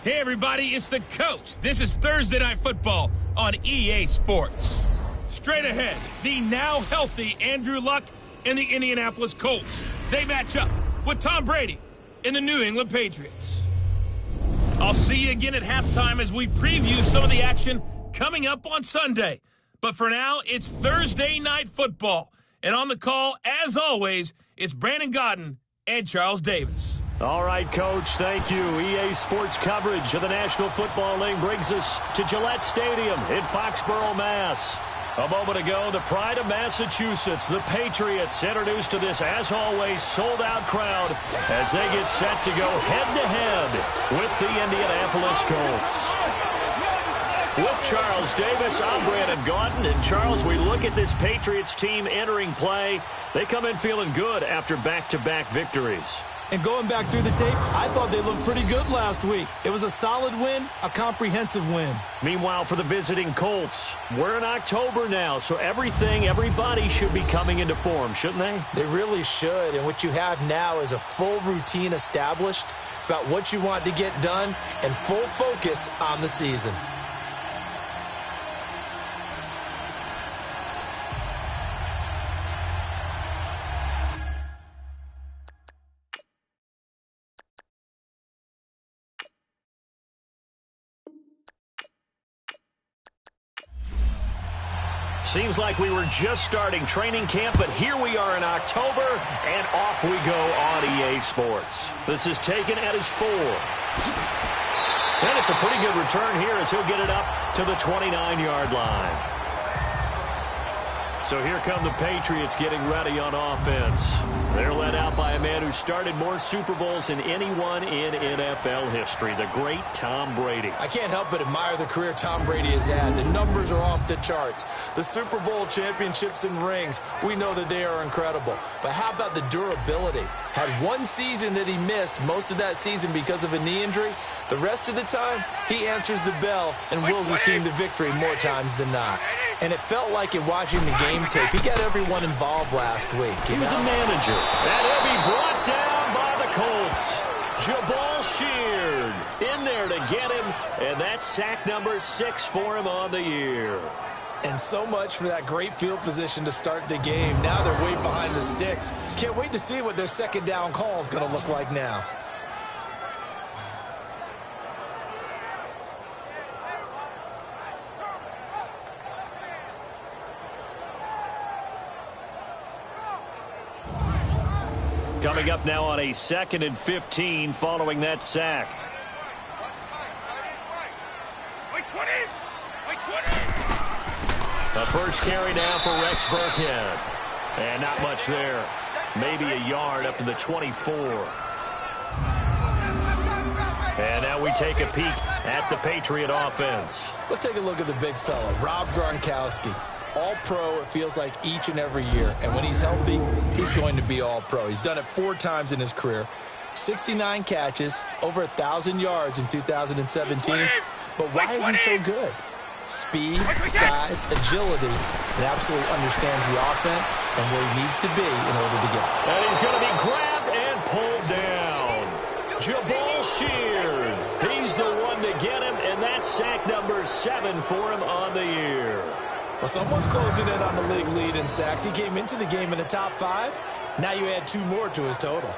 Hey everybody, it's the Colts. This is Thursday Night Football on EA Sports. Straight ahead, the now healthy Andrew Luck and the Indianapolis Colts. They match up with Tom Brady and the New England Patriots. I'll see you again at halftime as we preview some of the action coming up on Sunday. But for now, it's Thursday Night Football. And on the call, as always, it's Brandon Godden and Charles Davis. All right, Coach, thank you. EA Sports coverage of the National Football League brings us to Gillette Stadium in Foxborough, Mass. A moment ago, the pride of Massachusetts, the Patriots, introduced to this, as always, sold-out crowd as they get set to go head-to-head with the Indianapolis Colts. With Charles Davis, I'm Brandon Godden. And, Charles, we look at this Patriots team entering play. They come in feeling good after back-to-back victories. And going back through the tape, I thought they looked pretty good last week. It was a solid win, a comprehensive win. Meanwhile, for the visiting Colts, we're in October now, so everybody should be coming into form, shouldn't they? They really should, and what you have now is a full routine established about what you want to get done and full focus on the season. Seems like we were just starting training camp, but here we are in October, and off we go on EA Sports. This is taken at his 4. And it's a pretty good return here as he'll get it up to the 29-yard line. So here come the Patriots getting ready on offense. They're led out by a man who started more Super Bowls than anyone in NFL history, the great Tom Brady. I can't help but admire the career Tom Brady has had. The numbers are off the charts. The Super Bowl championships and rings, we know that they are incredible. But how about the durability? Had one season that he missed, most of that season because of a knee injury. The rest of the time, he answers the bell and wills his team to victory more times than not. And it felt like in watching the game tape, he got everyone involved last week. He was a manager. That will be brought down by the Colts. Jabal Sheard in there to get him, and that's sack number 6 for him on the year. And so much for that great field position to start the game. Now they're way behind the sticks. Can't wait to see what their second down call is going to look like now. Coming up now on a 2nd and 15 following that sack. A first carry now for Rex Burkhead. And not much there. Maybe a yard up to the 24. And now we take a peek at the Patriot offense. Let's take a look at the big fella, Rob Gronkowski. All-pro, it feels like each and every year. And when he's healthy, he's going to be all-pro. He's done it 4 times in his career. 69 catches, over 1,000 yards in 2017. But why is he so good? Speed, size, agility, and absolutely understands the offense and where he needs to be in order to get it. And he's going to be grabbed and pulled down. Jabal Sheard. He's the one to get him, and that's sack number 7 for him on the year. Well, someone's closing in on the league lead in sacks. He came into the game in the top 5. Now you add 2 more to his total.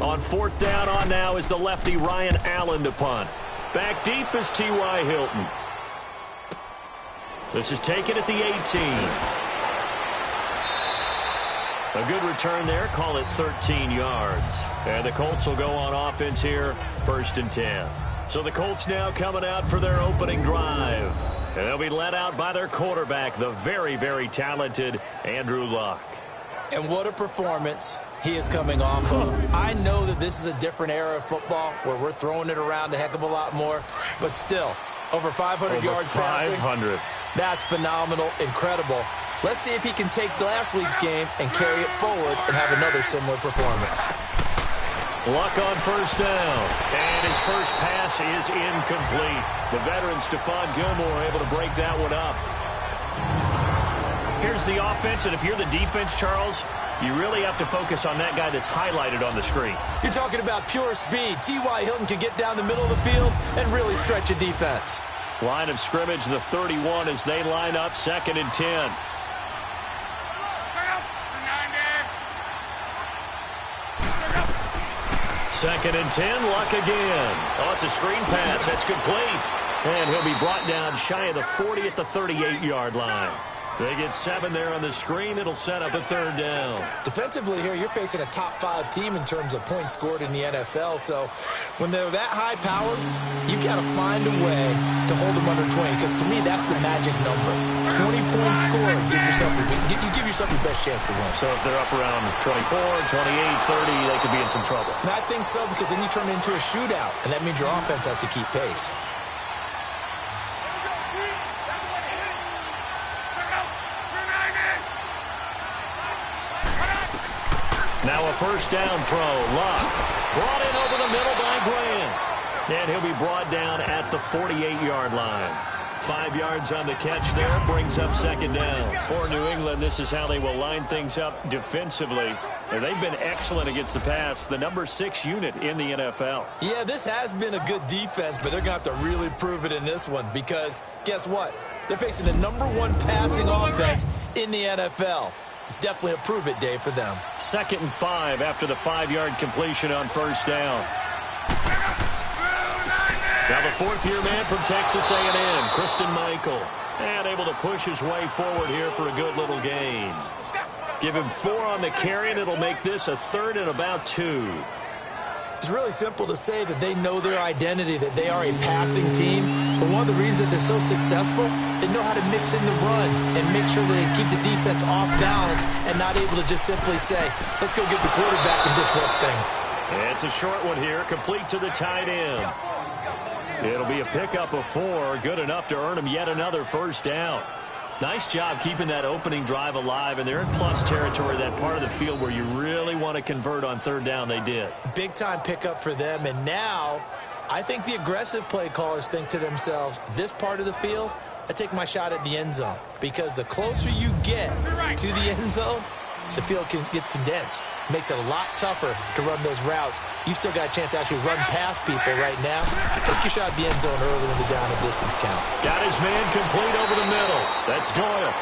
On 4th down on now is the lefty Ryan Allen to punt. Back deep is T.Y. Hilton. This is taken at the 18. A good return there. Call it 13 yards. And the Colts will go on offense here, 1st and 10. So the Colts now coming out for their opening drive. And they'll be led out by their quarterback, the very, very talented Andrew Luck. And what a performance he is coming off of. I know that this is a different era of football where we're throwing it around a heck of a lot more. But still, over 500 yards passing. 500. That's phenomenal, incredible. Let's see if he can take last week's game and carry it forward and have another similar performance. Luck on first down. And his first pass is incomplete. The veteran Stephon Gilmore able to break that one up. Here's the offense, and if you're the defense, Charles, you really have to focus on that guy that's highlighted on the screen. You're talking about pure speed. T.Y. Hilton can get down the middle of the field and really stretch a defense. Line of scrimmage, the 31 as they line up, 2nd and 10. Second and 10, Luck again. Oh, it's a screen pass. That's complete. And he'll be brought down shy of the 40 at the 38-yard line. They get 7 there on the screen. It'll set up a 3rd down. Defensively here, you're facing a top-5 team in terms of points scored in the NFL. So when they're that high-powered, you've got to find a way to hold them under 20. Because to me, that's the magic number. 20-point score gives yourself you give yourself your best chance to win. So if they're up around 24, 28, 30, they could be in some trouble. And I think so, because then you turn it into a shootout, and that means your offense has to keep pace. Now a first down throw. Luck brought in over the middle by Grant. And he'll be brought down at the 48-yard line. 5 yards on the catch there. Brings up 2nd down. For New England, this is how they will line things up defensively. And they've been excellent against the pass. The number 6 unit in the NFL. Yeah, this has been a good defense, but they're going to have to really prove it in this one. Because guess what? They're facing the number 1 passing offense in the NFL. It's definitely a prove-it day for them. 2nd and 5 after the 5-yard completion on first down. Now the 4th-year man from Texas A&M, Christine Michael. And able to push his way forward here for a good little gain. Give him 4 on the carry, and it'll make this a 3rd and about 2. It's really simple to say that they know their identity, that they are a passing team. But one of the reasons that they're so successful, they know how to mix in the run and make sure that they keep the defense off balance and not able to just simply say, let's go get the quarterback and disrupt things. It's a short one here, complete to the tight end. It'll be a pickup of 4, good enough to earn him yet another first down. Nice job keeping that opening drive alive, and they're in plus territory, that part of the field where you really want to convert on 3rd down. They did. Big-time pickup for them, and now I think the aggressive play callers think to themselves, this part of the field, I take my shot at the end zone, because the closer you get to the end zone, the field gets condensed. Makes it a lot tougher to run those routes. You still got a chance to actually run past people right now. Take your shot at the end zone early in the down and distance count. Got his man complete over the middle. That's Doyle.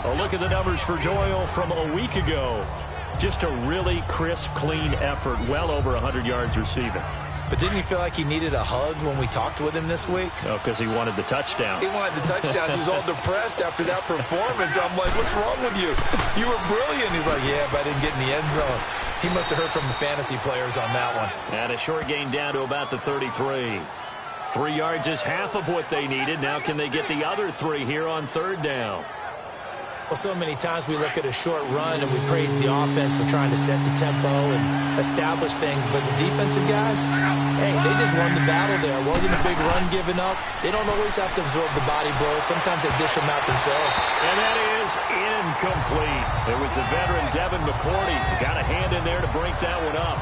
A look at the numbers for Doyle from a week ago. Just a really crisp, clean effort. Well over 100 yards receiving. But didn't you feel like he needed a hug when we talked with him this week? Oh, because he wanted the touchdowns. He wanted the touchdowns. He was all depressed after that performance. I'm like, what's wrong with you? You were brilliant. He's like, yeah, but I didn't get in the end zone. He must have heard from the fantasy players on that one. And a short gain down to about the 33. 3 yards is half of what they needed. Now can they get the other 3 here on 3rd down? Well, so many times we look at a short run and we praise the offense for trying to set the tempo and establish things. But the defensive guys, hey, they just won the battle there. It wasn't a big run given up. They don't always have to absorb the body blows. Sometimes they dish them out themselves. And that is incomplete. It was the veteran Devin McCourty. Got a hand in there to break that one up.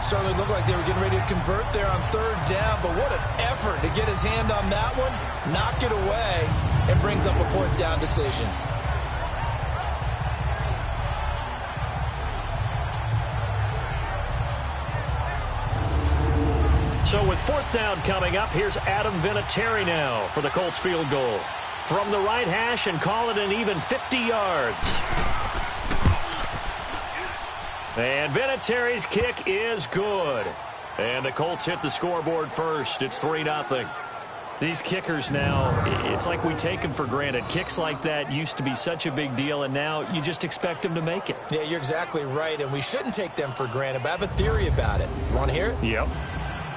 Certainly looked like they were getting ready to convert there on 3rd down. But what an effort to get his hand on that one, knock it away, and brings up a 4th down decision. So with 4th down coming up, here's Adam Vinatieri now for the Colts field goal. From the right hash and call it an even 50 yards. And Vinatieri's kick is good. And the Colts hit the scoreboard first. It's 3-0. These kickers now, it's like we take them for granted. Kicks like that used to be such a big deal, and now you just expect them to make it. Yeah, you're exactly right, and we shouldn't take them for granted, but I have a theory about it. You want to hear it? Yep.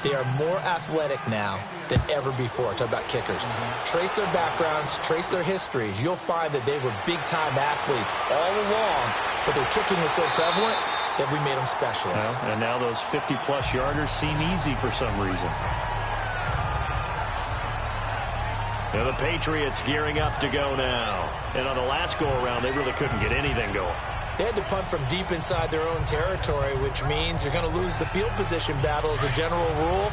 They are more athletic now than ever before. Talk about kickers. Trace their backgrounds, trace their histories. You'll find that they were big-time athletes all along, but their kicking was so prevalent that we made them specialists. Well, and now those 50-plus yarders seem easy for some reason. Now the Patriots gearing up to go now. And on the last go-around, they really couldn't get anything going. They had to punt from deep inside their own territory, which means you're going to lose the field position battle as a general rule.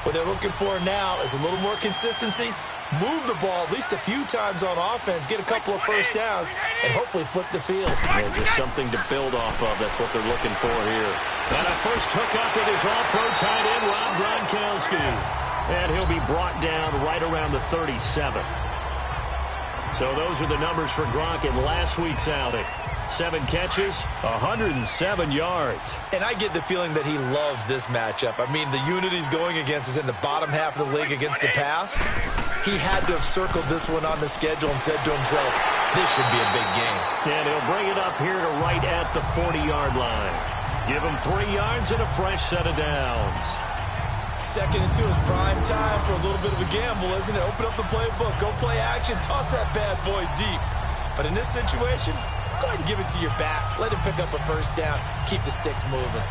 What they're looking for now is a little more consistency, move the ball at least a few times on offense, get a couple of first downs, and hopefully flip the field. Yeah, just something to build off of. That's what they're looking for here. And a first hookup with his all-pro tight end, Rob Gronkowski. And he'll be brought down right around the 37. So those are the numbers for Gronk in last week's outing. 7 catches, 107 yards. And I get the feeling that he loves this matchup. I mean, the unit he's going against is in the bottom half of the league against the pass. He had to have circled this one on the schedule and said to himself, this should be a big game. And he'll bring it up here to right at the 40-yard line. Give him 3 yards and a fresh set of downs. 2nd and 2 is prime time for a little bit of a gamble, isn't it? Open up the playbook, go play action, toss that bad boy deep. But in this situation, go ahead and give it to your back. Let him pick up a first down. Keep the sticks moving.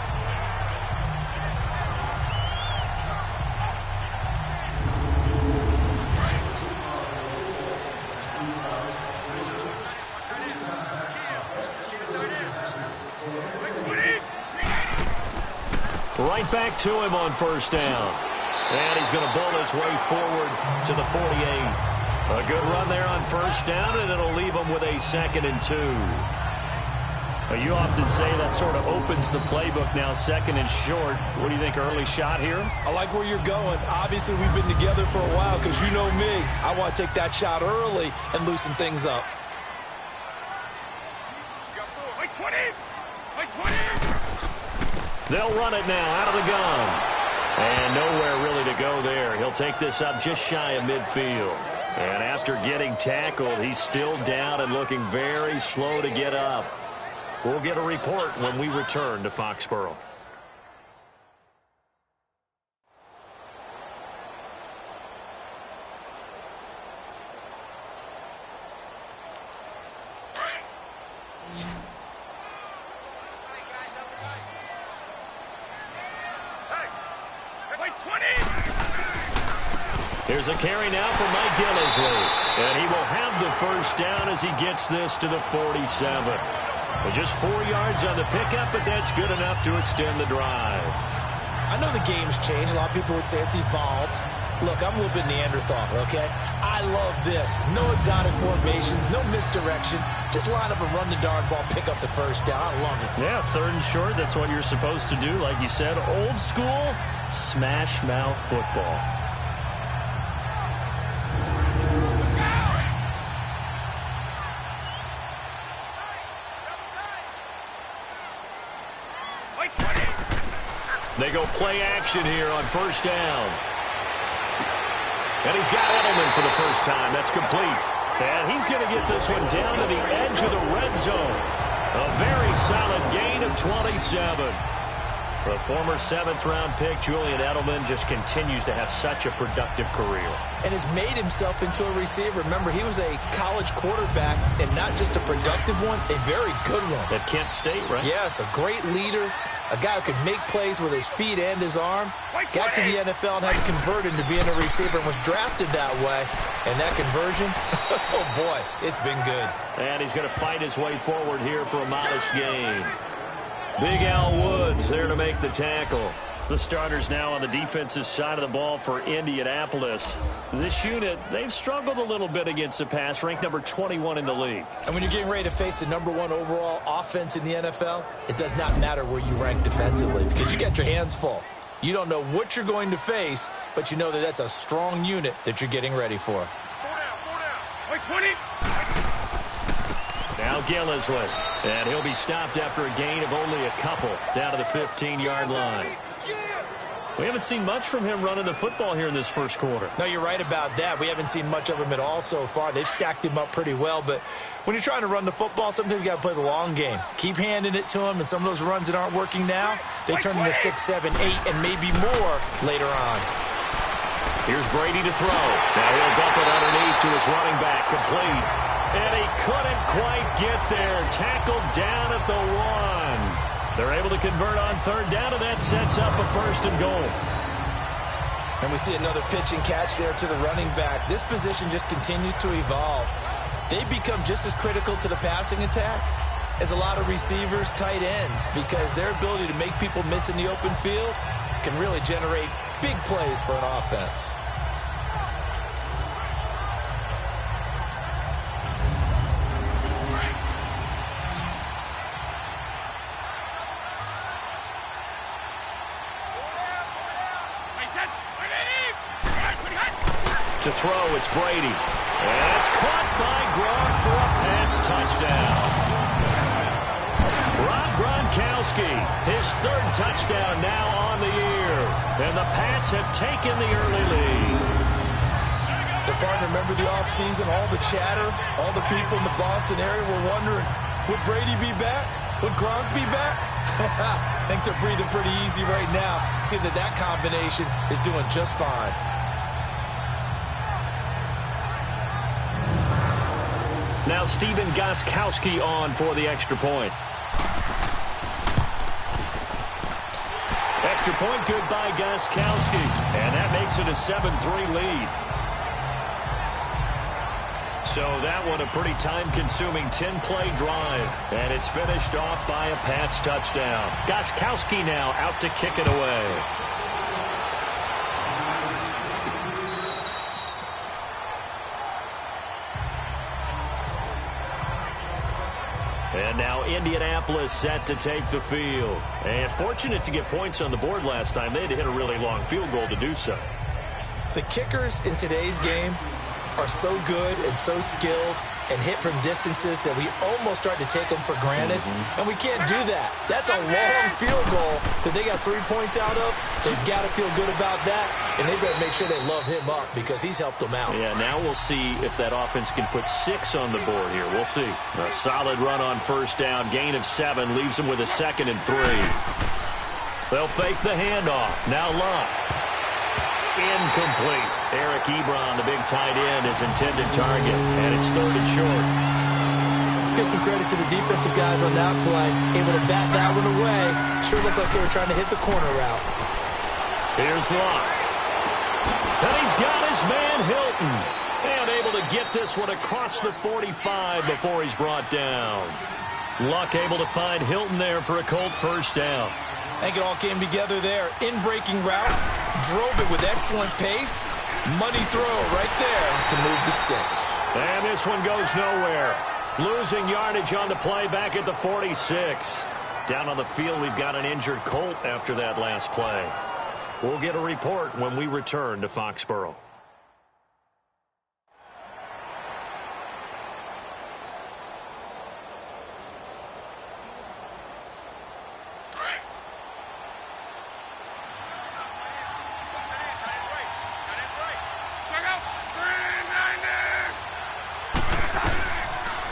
Right back to him on first down. And he's going to bull his way forward to the 48. A good run there on first down, and it'll leave him with a 2nd and 2. You often say that sort of opens the playbook now, 2nd and short. What do you think, early shot here? I like where you're going. Obviously, we've been together for a while because you know me. I want to take that shot early and loosen things up. They'll run it now out of the gun. And nowhere really to go there. He'll take this up just shy of midfield. And after getting tackled, he's still down and looking very slow to get up. We'll get a report when we return to Foxborough. Here's a carry now for Mike Gillisley. And he will have the first down as he gets this to the 47. Just 4 yards on the pickup, but that's good enough to extend the drive. I know the game's changed. A lot of people would say it's evolved. Look, I'm a little bit Neanderthal, okay? I love this. No exotic formations, no misdirection. Just line up and run the darn ball, pick up the first down. I love it. Yeah, 3rd and short, that's what you're supposed to do. Like you said, old school, smash mouth football. They go play action here on first down. And he's got Edelman for the first time. That's complete. And he's going to get this one down to the edge of the red zone. A very solid gain of 27. The former 7th-round pick, Julian Edelman, just continues to have such a productive career. And has made himself into a receiver. Remember, he was a college quarterback, and not just a productive one, a very good one. At Kent State, right? Yes, a great leader, a guy who could make plays with his feet and his arm. Got to the NFL and had converted to being a receiver and was drafted that way. And that conversion, oh boy, it's been good. And he's going to fight his way forward here for a modest gain. Big Al Woods there to make the tackle. The starters now on the defensive side of the ball for Indianapolis. This unit, they've struggled a little bit against the pass, ranked number 21 in the league. And when you're getting ready to face the number 1 overall offense in the NFL, it does not matter where you rank defensively because you got your hands full. You don't know what you're going to face, but you know that that's a strong unit that you're getting ready for. 4 down. 20. Now Gillisley, and he'll be stopped after a gain of only a couple down to the 15-yard line. We haven't seen much from him running the football here in this first quarter. No, you're right about that. We haven't seen much of him at all so far. They've stacked him up pretty well, but when you're trying to run the football, sometimes you got to play the long game. Keep handing it to him, and some of those runs that aren't working now, they turn into 6, 7, 8, and maybe more later on. Here's Brady to throw. Now he'll dump it underneath to his running back, complete. And he couldn't quite get there. Tackled down at the 1. They're able to convert on 3rd down, and that sets up a 1st and goal. And we see another pitch and catch there to the running back. This position just continues to evolve. They become just as critical to the passing attack is a lot of receivers, tight ends, because their ability to make people miss in the open field can really generate big plays for an offense. To throw, it's Brady. And it's caught by Gronk for a Pats touchdown. Rob Gronkowski, his third touchdown now on the year. And the Pats have taken the early lead. So, partner, remember the offseason, all the chatter, all the people in the Boston area were wondering, would Brady be back? Would Gronk be back? I think they're breathing pretty easy right now, seeing that combination is doing just fine. Now Stephen Gostkowski on for the extra point. Extra point good by Gostkowski. And that makes it a 7-3 lead. So that one a pretty time-consuming 10-play drive. And it's finished off by a Pats touchdown. Gostkowski now out to kick it away. And now Indianapolis set to take the field. And fortunate to get points on the board last time. They had to hit a really long field goal to do so. The kickers in today's game are so good and so skilled and hit from distances that we almost start to take them for granted. And we can't do that. That's a long field goal that they got 3 points out of. They've got to feel good about that. And they better make sure they love him up because he's helped them out. Yeah, now we'll see if that offense can put 6 on the board here. We'll see. A solid run on first down. Gain of 7 leaves them with a 2nd and 3. They'll fake the handoff. Now Luck. Incomplete. Eric Ebron, the big tight end, is intended target. And it's 3rd and short. Let's give some credit to the defensive guys on that play. Able to bat that one away. Sure looked like they were trying to hit the corner route. Here's Luck. And he's got his man Hilton. And able to get this one across the 45 before he's brought down. Luck able to find Hilton there for a Colt first down. I think it all came together there. In-breaking route. Drove it with excellent pace. Money throw right there to move the sticks. And this one goes nowhere. Losing yardage on the play back at the 46. Down on the field, we've got an injured Colt after that last play. We'll get a report when we return to Foxborough.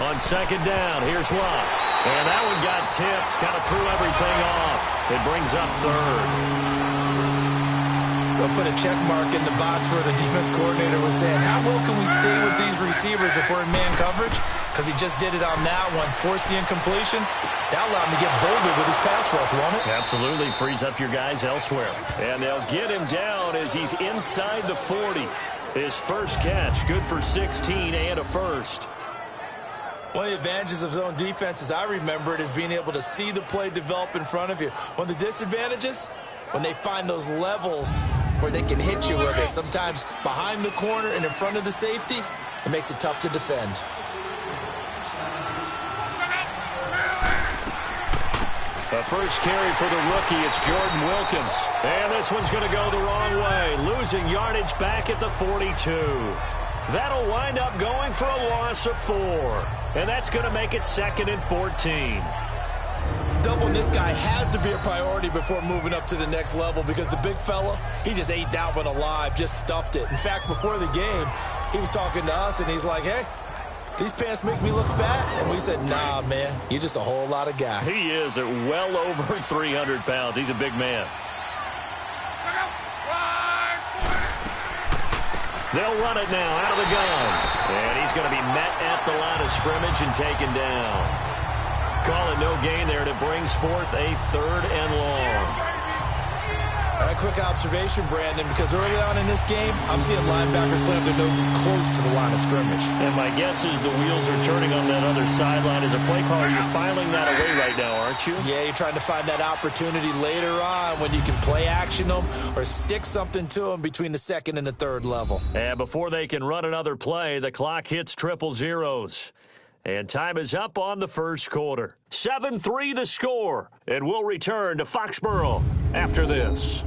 On second down, here's Luck. And that one got tipped, kind of threw everything off. It brings up 3rd. They'll put a check mark in the box where the defense coordinator was saying, how well can we stay with these receivers if we're in man coverage? Because he just did it on that one, forced the incompletion. That allowed him to get bolder with his pass rush, won't it? Absolutely, frees up your guys elsewhere. And they'll get him down as he's inside the 40. His first catch, good for 16 and a first. One of the advantages of zone defense, as I remember it, is being able to see the play develop in front of you. One of the disadvantages, when they find those levels where they can hit you, where they're sometimes behind the corner and in front of the safety, it makes it tough to defend. The first carry for the rookie, it's Jordan Wilkins. And this one's going to go the wrong way, losing yardage back at the 42. That'll wind up going for a loss of 4. And that's going to make it 2nd and 14. Doubling this guy has to be a priority before moving up to the next level because the big fella, he just ate that one alive, just stuffed it. In fact, before the game, he was talking to us, and he's like, hey, these pants make me look fat. And we said, nah, man, you're just a whole lot of guy. He is at well over 300 pounds. He's a big man. They'll run it now out of the gun. And he's going to be met at the line of scrimmage and taken down. Call it no gain there, and it brings forth a 3rd and long. Right, quick observation, Brandon, because early on in this game, I'm seeing linebackers playing with their noses close to the line of scrimmage. And my guess is the wheels are turning on that other sideline. As a play caller, you're filing that away right now, aren't you? Yeah, you're trying to find that opportunity later on when you can play action them or stick something to them between the second and the third level. And before they can run another play, the clock hits triple zeros. And time is up on the first quarter. 7-3 the score. And we'll return to Foxborough after this.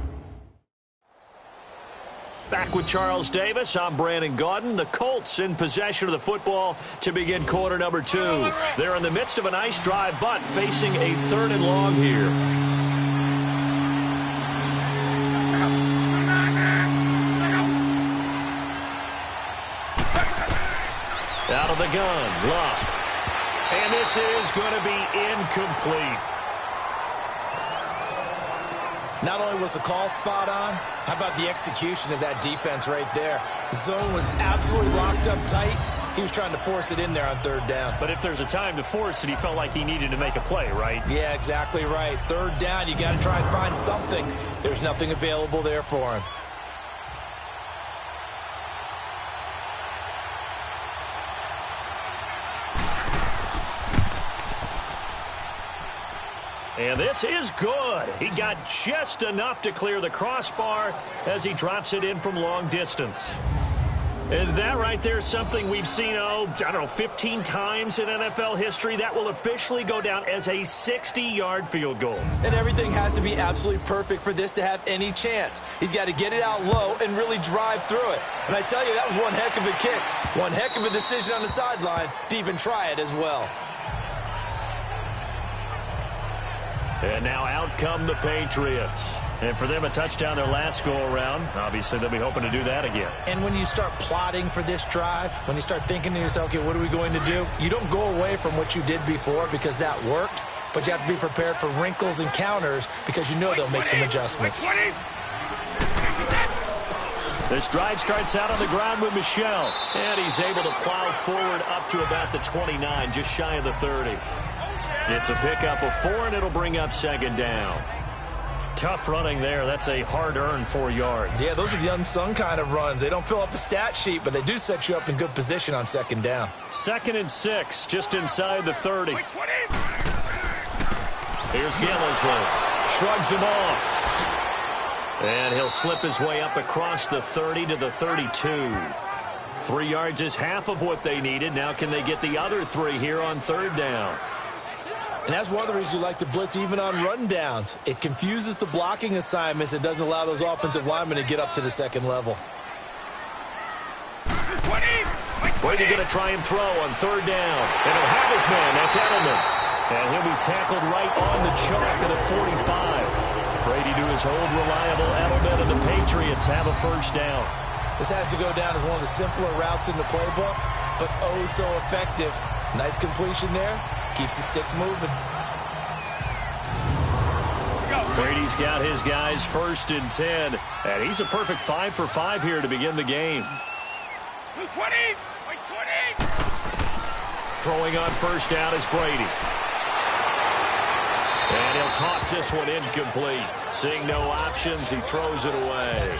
Back with Charles Davis, I'm Brandon Gaudin. The Colts in possession of the football to begin quarter number 2. They're in the midst of a nice drive, but facing a 3rd and long here. Out of the gun, Luck. And this is going to be incomplete. Not only was the call spot on, how about the execution of that defense right there? The zone was absolutely locked up tight. He was trying to force it in there on 3rd down. But if there's a time to force it, he felt like he needed to make a play, right? Yeah, exactly right. 3rd down, you got to try and find something. There's nothing available there for him. And this is good. He got just enough to clear the crossbar as he drops it in from long distance. And that right there is something we've seen, 15 times in NFL history. That will officially go down as a 60-yard field goal. And everything has to be absolutely perfect for this to have any chance. He's got to get it out low and really drive through it. And I tell you, that was one heck of a kick. One heck of a decision on the sideline to even try it as well. And now out come the Patriots. And for them, a touchdown their last go-around. Obviously, they'll be hoping to do that again. And when you start plotting for this drive, when you start thinking to yourself, okay, what are we going to do? You don't go away from what you did before because that worked, but you have to be prepared for wrinkles and counters because you know they'll make some adjustments. This drive starts out on the ground with Michel. And he's able to plow forward up to about the 29, just shy of the 30. It's a pickup of 4, and it'll bring up 2nd down. Tough running there. That's a hard-earned 4 yards. Yeah, those are the unsung kind of runs. They don't fill up the stat sheet, but they do set you up in good position on 2nd down. 2nd and 6, just inside the 30. Here's Gillisley. Shrugs him off. And he'll slip his way up across the 30 to the 32. 3 yards is half of what they needed. Now can they get the other 3 here on 3rd down? And that's one of the reasons you like to blitz even on rundowns. It confuses the blocking assignments. It doesn't allow those offensive linemen to get up to the 2nd level. Brady going to try and throw on 3rd down. And he'll have his man. That's Edelman. And he'll be tackled right on the chalk at the 45. Brady to his old reliable Edelman, and the Patriots have a 1st down. This has to go down as one of the simpler routes in the playbook, but oh so effective. Nice completion there. Keeps the sticks moving. Brady's got his guys 1st and 10. And he's a perfect 5 for 5 here to begin the game. 20! Throwing on 1st down is Brady. And he'll toss this one incomplete. Seeing no options, he throws it away.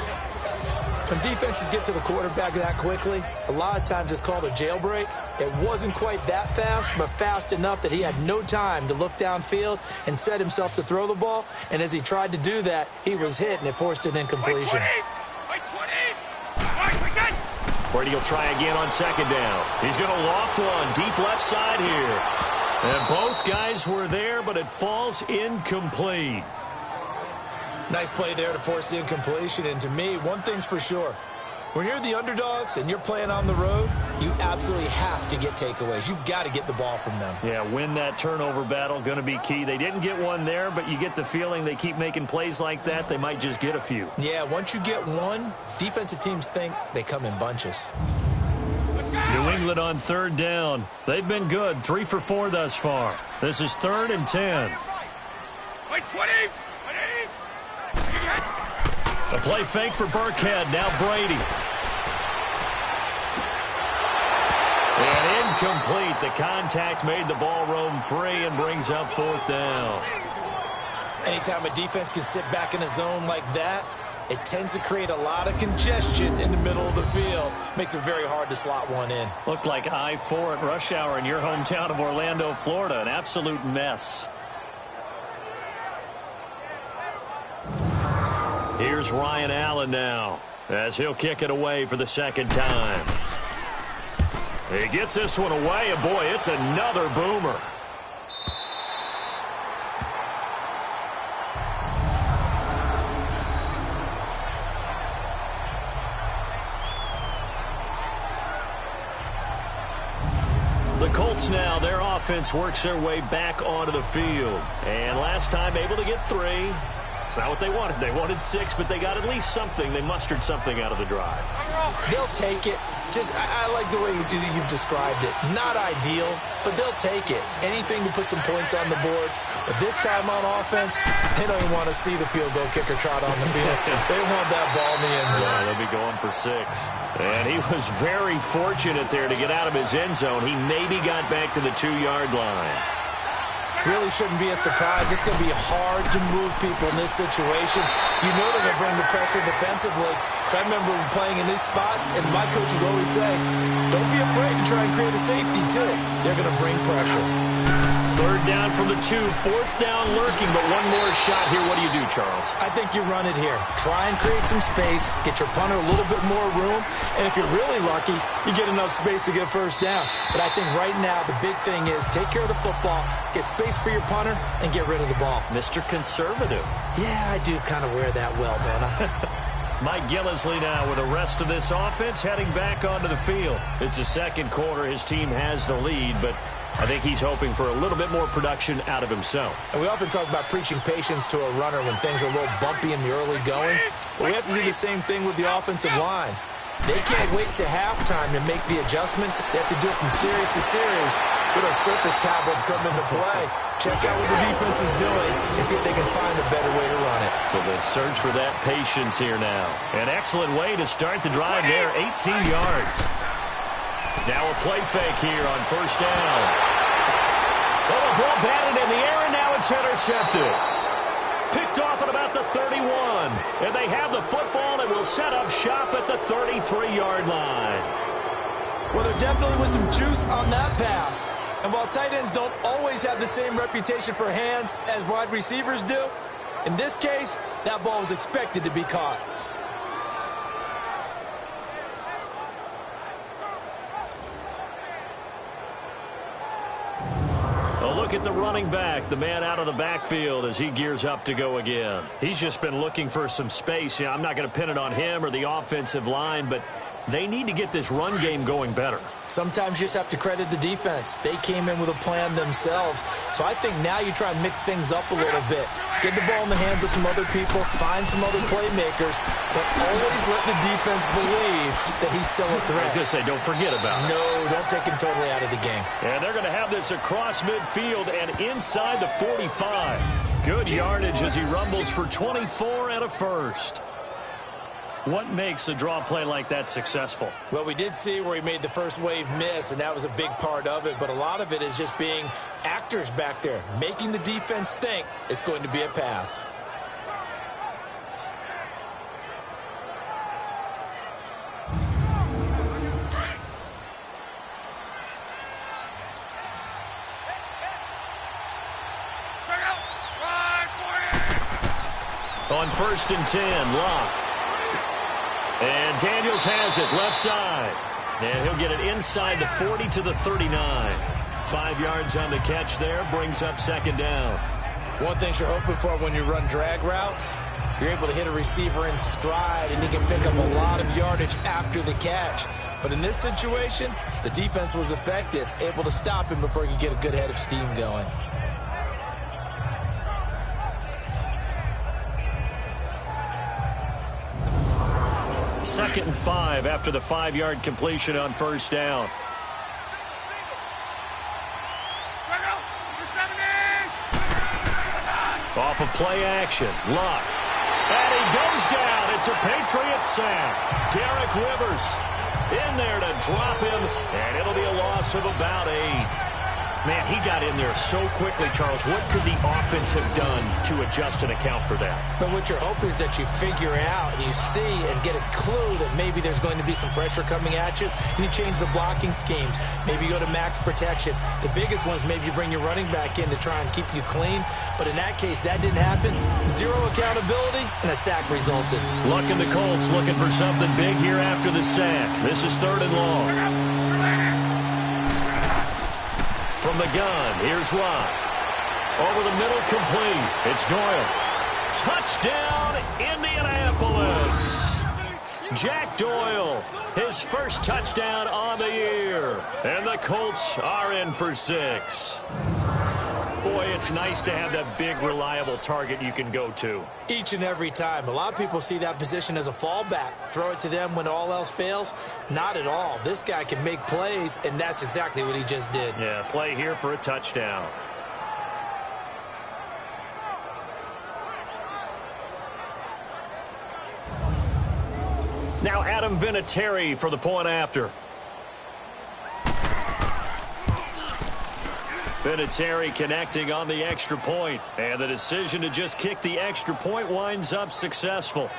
When defenses get to the quarterback that quickly, a lot of times it's called a jailbreak. It wasn't quite that fast, but fast enough that he had no time to look downfield and set himself to throw the ball. And as he tried to do that, he was hit, and it forced an incompletion. Brady will try again on 2nd down. He's going to loft one deep left side here. And both guys were there, but it falls incomplete. Nice play there to force the incompletion. And to me, one thing's for sure. When you're the underdogs and you're playing on the road, you absolutely have to get takeaways. You've got to get the ball from them. Yeah, win that turnover battle, going to be key. They didn't get one there, but you get the feeling they keep making plays like that, they might just get a few. Yeah, once you get one, defensive teams think they come in bunches. New England on 3rd down. They've been good, 3 for 4 thus far. This is 3rd and 10. A play fake for Burkhead. Now Brady. And incomplete. The contact made the ball roam free and brings up 4th down. Anytime a defense can sit back in a zone like that, it tends to create a lot of congestion in the middle of the field. Makes it very hard to slot one in. Looked like I-4 at rush hour in your hometown of Orlando, Florida. An absolute mess. Here's Ryan Allen now, as he'll kick it away for the second time. He gets this one away, and boy, it's another boomer. The Colts now, their offense works their way back onto the field. And last time able to get 3. It's not what they wanted. They wanted 6, but they got at least something. They mustered something out of the drive. They'll take it. I like the way you've described it. Not ideal, but they'll take it. Anything to put some points on the board. But this time on offense, they don't even want to see the field goal kicker trot on the field. They want that ball in the end zone. Yeah, they'll be going for 6. And he was very fortunate there to get out of his end zone. He maybe got back to the 2-yard line. Really shouldn't be a surprise. It's going to be hard to move people in this situation. You know they're going to bring the pressure defensively. So I remember playing in these spots, and my coaches always say, don't be afraid to try and create a safety, too. They're going to bring pressure. 3rd down from the 2. 4th down lurking, but one more shot here. What do you do, Charles? I think you run it here. Try and create some space, get your punter a little bit more room, and if you're really lucky, you get enough space to get a 1st down. But I think right now the big thing is take care of the football, get space for your punter, and get rid of the ball. Mr. Conservative. Yeah, I do kind of wear that well, don't I? Mike Gillislee now with the rest of this offense heading back onto the field. It's the second quarter. His team has the lead, but I think he's hoping for a little bit more production out of himself. And we often talk about preaching patience to a runner when things are a little bumpy in the early going. But we have to do the same thing with the offensive line. They can't wait to halftime to make the adjustments. They have to do it from series to series. So those surface tablets come into play. Check out what the defense is doing and see if they can find a better way to run it. So the search for that patience here now. An excellent way to start the drive there, 18 yards. Now a play fake here on 1st down. Oh, the ball batted in the air, and now it's intercepted. Picked off at about the 31. And they have the football and will set up shop at the 33-yard line. Well, there definitely was some juice on that pass. And while tight ends don't always have the same reputation for hands as wide receivers do, in this case, that ball was expected to be caught. Look at the running back, the man out of the backfield as he gears up to go again. He's just been looking for some space. I'm not going to pin it on him or the offensive line, but they need to get this run game going better. Sometimes you just have to credit the defense. They came in with a plan themselves. So I think now you try and mix things up a little bit. Get the ball in the hands of some other people, find some other playmakers, but always let the defense believe that he's still a threat. I was going to say, don't forget about it. No, don't take him totally out of the game. And they're going to have this across midfield and inside the 45. Good yardage as he rumbles for 24 and a 1st. What makes a draw play like that successful? Well, we did see where he made the first wave miss, and that was a big part of it. But a lot of it is just being actors back there, making the defense think it's going to be a pass. On 1st and 10, Locke. And Daniels has it left side. And he'll get it inside the 40 to the 39. 5 yards on the catch there, brings up 2nd down. One thing you're hoping for when you run drag routes, you're able to hit a receiver in stride, and he can pick up a lot of yardage after the catch. But in this situation, the defense was effective, able to stop him before he could get a good head of steam going. Second and 5 after the 5-yard completion on 1st down. Off of play action, Luck. And he goes down. It's a Patriots sack. Derek Rivers in there to drop him, and it'll be a loss of about 8. Man, he got in there so quickly, Charles. What could the offense have done to adjust and account for that? But what you're hoping is that you figure out and you see and get a clue that maybe there's going to be some pressure coming at you, and you change the blocking schemes. Maybe you go to max protection. The biggest one is maybe you bring your running back in to try and keep you clean. But in that case, that didn't happen. Zero accountability, and a sack resulted. Luck and the Colts looking for something big here after the sack. This is 3rd and long. From the gun, here's Locke. Over the middle, complete. It's Doyle. Touchdown, Indianapolis. Jack Doyle, his first touchdown on the year. And the Colts are in for 6. Boy, it's nice to have that big, reliable target you can go to. Each and every time. A lot of people see that position as a fallback. Throw it to them when all else fails. Not at all. This guy can make plays, and that's exactly what he just did. Yeah, play here for a touchdown. Now Adam Vinatieri for the point after. Vinatieri connecting on the extra point, and the decision to just kick the extra point winds up successful.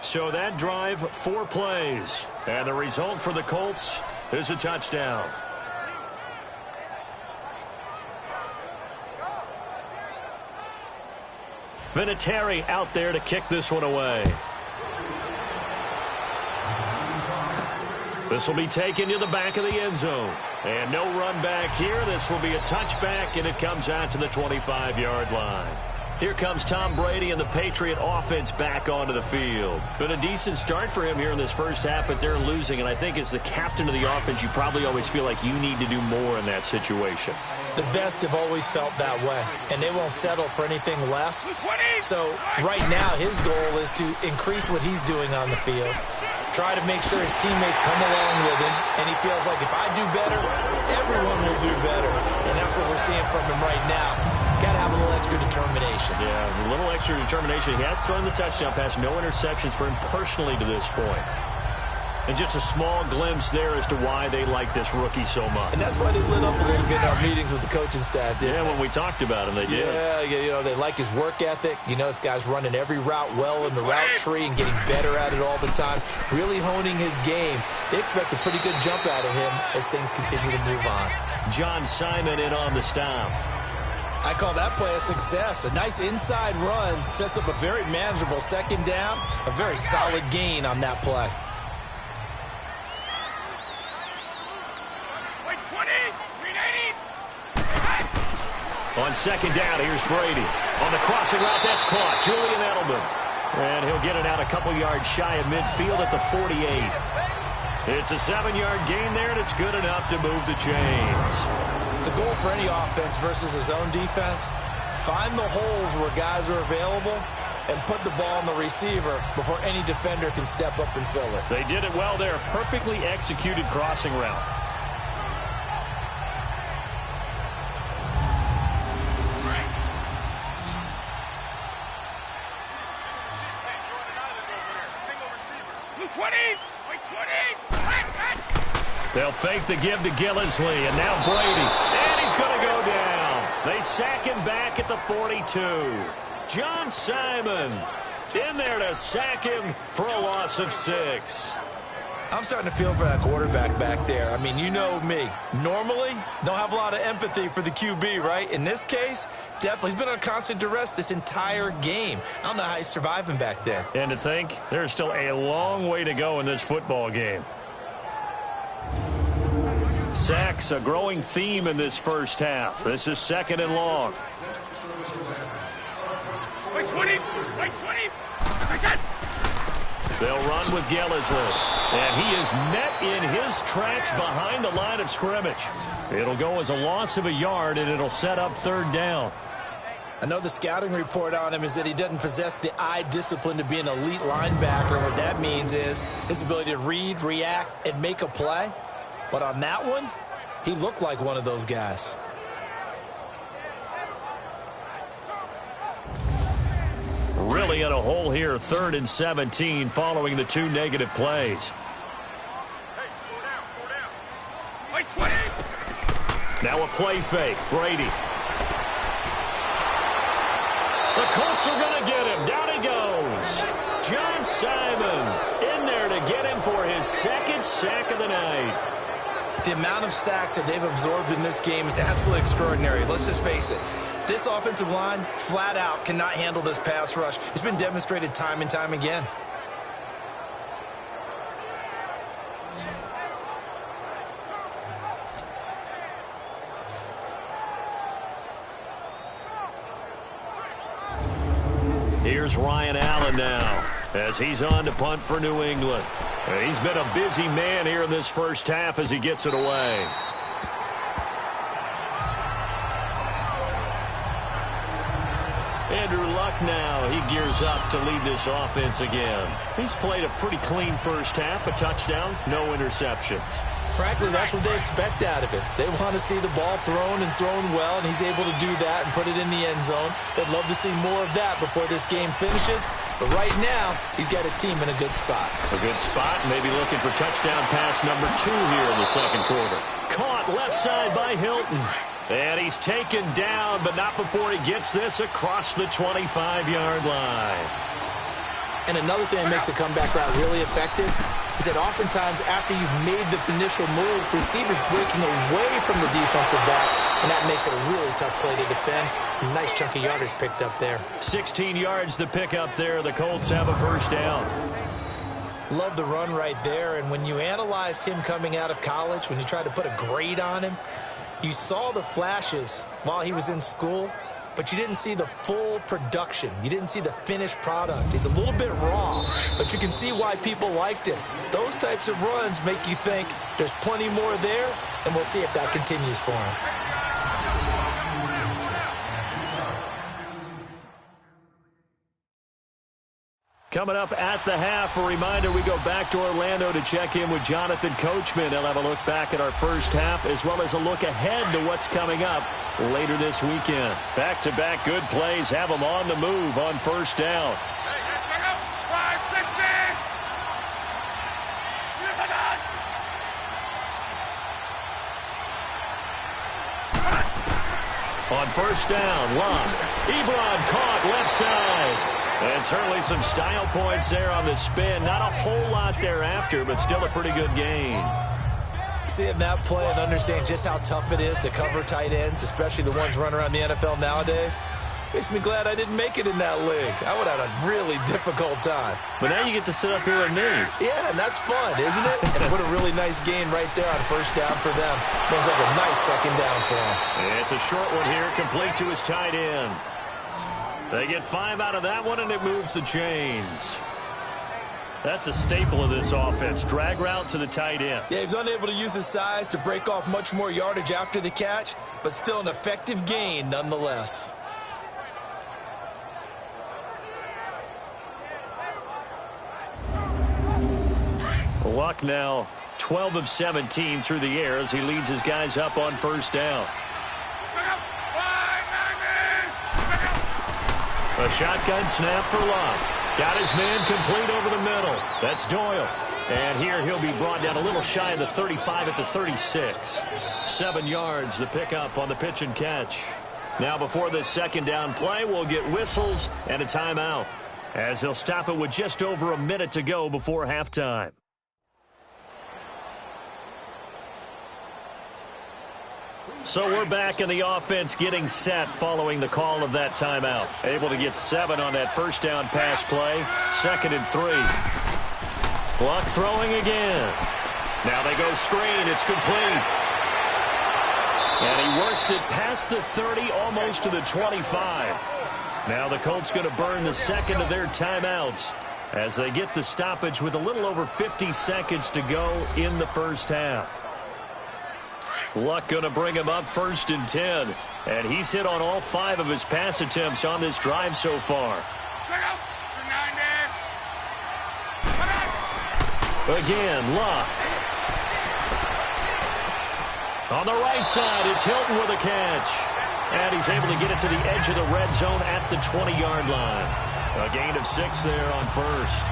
So that drive, 4 plays, and the result for the Colts is a touchdown. Vinatieri out there to kick this one away. This will be taken to the back of the end zone. And no run back here. This will be a touchback, and it comes out to the 25-yard line. Here comes Tom Brady and the Patriot offense back onto the field. Been a decent start for him here in this first half, but they're losing. And I think as the captain of the offense, you probably always feel like you need to do more in that situation. The best have always felt that way, and they won't settle for anything less. So right now his goal is to increase what he's doing on the field. Try to make sure his teammates come along with him, and he feels like if I do better, everyone will do better. And that's what we're seeing from him right now. Got to have a little extra determination. Yeah, a little extra determination. He has thrown the touchdown pass, no interceptions for him personally to this point. And just a small glimpse there as to why they like this rookie so much. And that's why they lit up a little bit in our meetings with the coaching staff, didn't they? When we talked about him, they did. Yeah, you know, they like his work ethic. You know, this guy's running every route well in the route tree and getting better at it all the time, really honing his game. They expect a pretty good jump out of him as things continue to move on. John Simon in on the stop. I call that play a success. A nice inside run sets up a very manageable second down, a very solid gain on that play. On second down, here's Brady. On the crossing route, that's caught. Julian Edelman. And he'll get it out a couple yards shy of midfield at the 48. It's a 7-yard gain there, and it's good enough to move the chains. The goal for any offense versus his own defense, find the holes where guys are available and put the ball on the receiver before any defender can step up and fill it. They did it well there. Perfectly executed crossing route. They'll fake the give to Gillislee, and now Brady. And he's going to go down. They sack him back at the 42. John Simon in there to sack him for a loss of 6. I'm starting to feel for that quarterback back there. I mean, you know me. Normally, don't have a lot of empathy for the QB, right? In this case, definitely. He's been on constant duress this entire game. I don't know how he's surviving back there. And to think, there's still a long way to go in this football game. Sacks, a growing theme in this first half. This is 2nd and long. Wait 20! Wait 20! They'll run with Gillislee. And he is met in his tracks behind the line of scrimmage. It'll go as a loss of a yard, and it'll set up 3rd down. I know the scouting report on him is that he doesn't possess the eye discipline to be an elite linebacker. What that means is his ability to read, react, and make a play. But on that one, he looked like one of those guys. Really in a hole here, 3rd and 17 following the 2 negative plays. Wait 20! Now a play fake. Brady. The Colts are going to get him. Down he goes. John Simon in there to get him for his second sack of the night. The amount of sacks that they've absorbed in this game is absolutely extraordinary. Let's just face it. This offensive line, flat out, cannot handle this pass rush. It's been demonstrated time and time again. Here's Ryan Allen now as he's on to punt for New England. He's been a busy man here in this first half as he gets it away. Andrew Luck now, he gears up to lead this offense again. He's played a pretty clean first half, a touchdown, no interceptions. Frankly, that's what they expect out of him. They want to see the ball thrown and thrown well, and he's able to do that and put it in the end zone. They'd love to see more of that before this game finishes. But right now, he's got his team in a good spot. A good spot, maybe looking for touchdown pass number 2 here in the second quarter. Caught left side by Hilton. And he's taken down, but not before he gets this across the 25-yard line. And another thing that makes the comeback route really effective is that oftentimes after you've made the initial move, receivers breaking away from the defensive back, and that makes it a really tough play to defend. A nice chunk of yardage picked up there. 16 yards to pick up there. The Colts have a first down. Love the run right there, and when you analyzed him coming out of college, when you tried to put a grade on him, you saw the flashes while he was in school, but you didn't see the full production. You didn't see the finished product. He's a little bit raw, but you can see why people liked him. Those types of runs make you think there's plenty more there, and we'll see if that continues for him. Coming up at the half, a reminder, we go back to Orlando to check in with Jonathan Coachman. He'll have a look back at our first half as well as a look ahead to what's coming up later this weekend. Back-to-back good plays have them on the move on first down. On first down, Locke. Ebron caught left side. And certainly some style points there on the spin. Not a whole lot thereafter, but still a pretty good gain. Seeing that play and understanding just how tough it is to cover tight ends, especially the ones running around the NFL nowadays, makes me glad I didn't make it in that league. I would have had a really difficult time. But now you get to sit up here with me. Yeah, and that's fun, isn't it? And put a really nice gain right there on first down for them. Looks like a nice second down for them. It's a short one here, complete to his tight end. They get 5 out of that one, and it moves the chains. That's a staple of this offense. Drag route to the tight end. Yeah, he's unable to use his size to break off much more yardage after the catch, but still an effective gain nonetheless. Luck now 12 of 17 through the air as he leads his guys up on first down. A shotgun snap for Luck. Got his man complete over the middle. That's Doyle. And here he'll be brought down a little shy of the 35 at the 36. 7 yards the pickup on the pitch and catch. Now before this second down play, we'll get whistles and a timeout as they'll stop it with just over a minute to go before halftime. So we're back in the offense getting set following the call of that timeout. Able to get 7 on that first down pass play. 2nd and 3. Luck throwing again. Now they go screen. It's complete. And he works it past the 30, almost to the 25. Now the Colts going to burn the second of their timeouts as they get the stoppage with a little over 50 seconds to go in the first half. Luck going to bring him up 1st and 10. And he's hit on all 5 of his pass attempts on this drive so far. Again, Luck. On the right side, it's Hilton with a catch. And he's able to get it to the edge of the red zone at the 20-yard line. A gain of 6 there on first.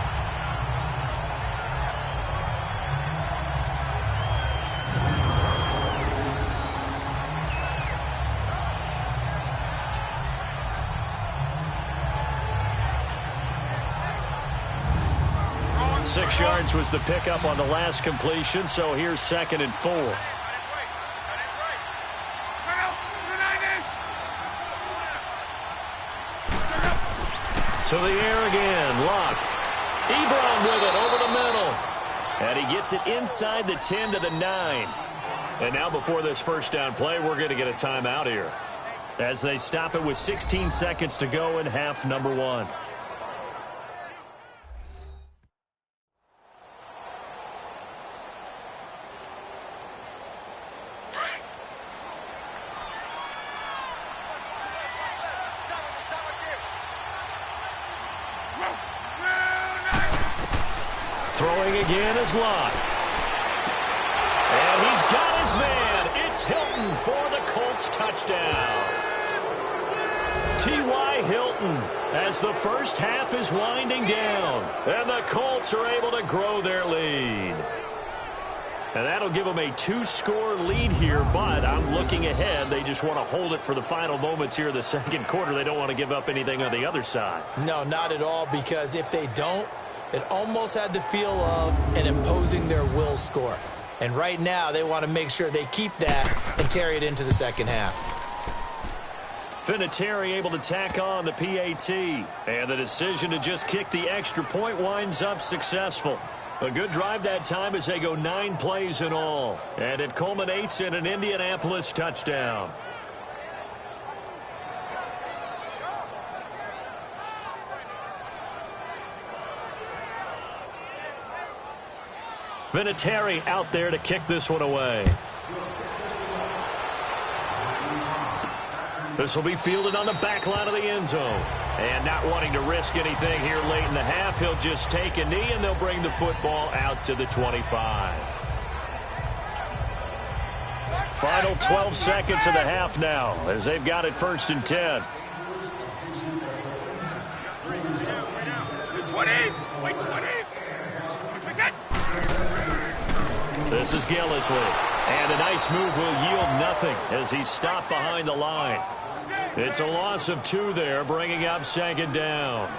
6 yards was the pickup on the last completion, so here's 2nd and 4. To the air again, Luck. Ebron with it over the middle. And he gets it inside the 10 to the 9. And now before this first down play, we're going to get a timeout here, as they stop it with 16 seconds to go in half number 1. Throwing again is Luck. And he's got his man. It's Hilton for the Colts touchdown. T.Y. Hilton as the first half is winding down. And the Colts are able to grow their lead. And that'll give them a 2-score lead here, but I'm looking ahead. They just want to hold it for the final moments here in the second quarter. They don't want to give up anything on the other side. No, not at all, because if they don't, it almost had the feel of an imposing their will score. And right now, they want to make sure they keep that and carry it into the second half. Vinatieri able to tack on the PAT. And the decision to just kick the extra point winds up successful. A good drive that time as they go 9 plays in all. And it culminates in an Indianapolis touchdown. Vinatieri out there to kick this one away. This will be fielded on the back line of the end zone. And not wanting to risk anything here late in the half, he'll just take a knee and they'll bring the football out to the 25. Final 12 seconds of the half now as they've got it 1st and 10. 20! Wait, 20! This is Gillisley. And a nice move will yield nothing as he's stopped behind the line. It's a loss of 2 there, bringing up 2nd down.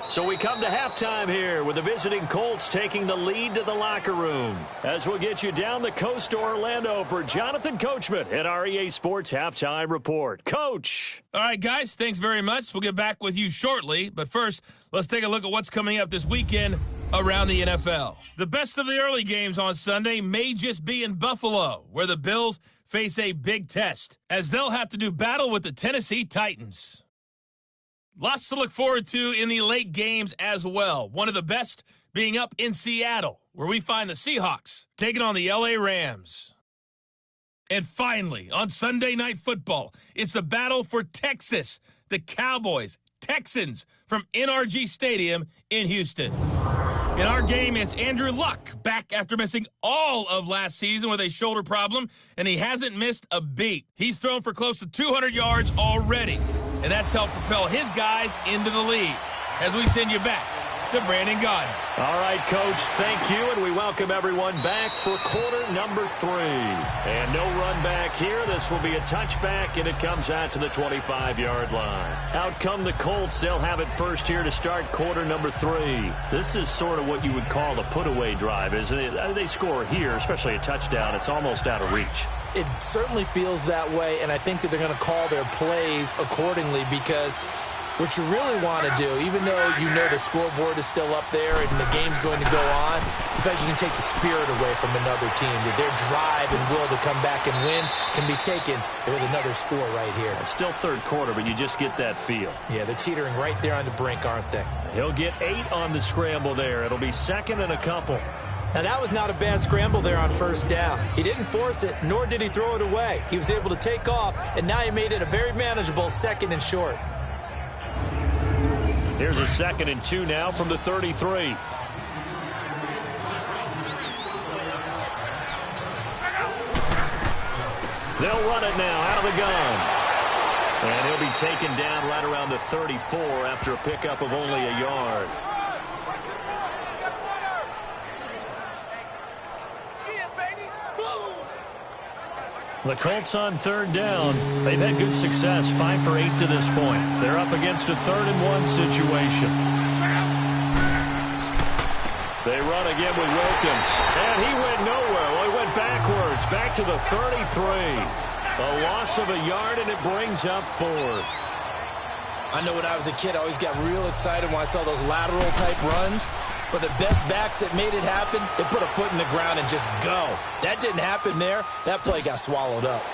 So we come to halftime here with the visiting Colts taking the lead to the locker room. As we'll get you down the coast to Orlando for Jonathan Coachman at our EA Sports Halftime Report. Coach! All right, guys, thanks very much. We'll get back with you shortly. But first, let's take a look at what's coming up this weekend around the NFL. The best of the early games on Sunday may just be in Buffalo, where the Bills face a big test, as they'll have to do battle with the Tennessee Titans. Lots to look forward to in the late games as well. One of the best being up in Seattle, where we find the Seahawks taking on the LA Rams. And finally, on Sunday Night Football, it's the battle for Texas. The Cowboys, Texans from NRG Stadium in Houston. In our game, it's Andrew Luck back after missing all of last season with a shoulder problem, and he hasn't missed a beat. He's thrown for close to 200 yards already, and that's helped propel his guys into the lead. As we send you back to Brandon Gaudin. All right, Coach, thank you, and we welcome everyone back for quarter number 3. And no run back here. This will be a touchback, and it comes out to the 25-yard line. Out come the Colts. They'll have it first here to start quarter number 3. This is sort of what you would call a put-away drive, isn't it? They score here, especially a touchdown. It's almost out of reach. It certainly feels that way, and I think that they're going to call their plays accordingly, because what you really want to do, even though you know the scoreboard is still up there and the game's going to go on, you feel like you can take the spirit away from another team. That their drive and will to come back and win can be taken with another score right here. It's still third quarter, but you just get that feel. Yeah, they're teetering right there on the brink, aren't they? He'll get 8 on the scramble there. It'll be 2nd and a couple. Now, that was not a bad scramble there on first down. He didn't force it, nor did he throw it away. He was able to take off, and now he made it a very manageable 2nd and short. Here's a 2nd and 2 now from the 33. They'll run it now out of the gun. And he'll be taken down right around the 34 after a pickup of only a yard. The Colts on 3rd down. They've had good success, 5 for 8 to this point. They're up against a 3rd and 1 situation. They run again with Wilkins. And he went nowhere. Well, he went backwards. Back to the 33. A loss of a yard, and it brings up fourth. I know when I was a kid, I always got real excited when I saw those lateral-type runs. But the best backs that made it happen, they put a foot in the ground and just go. That didn't happen there. That play got swallowed up.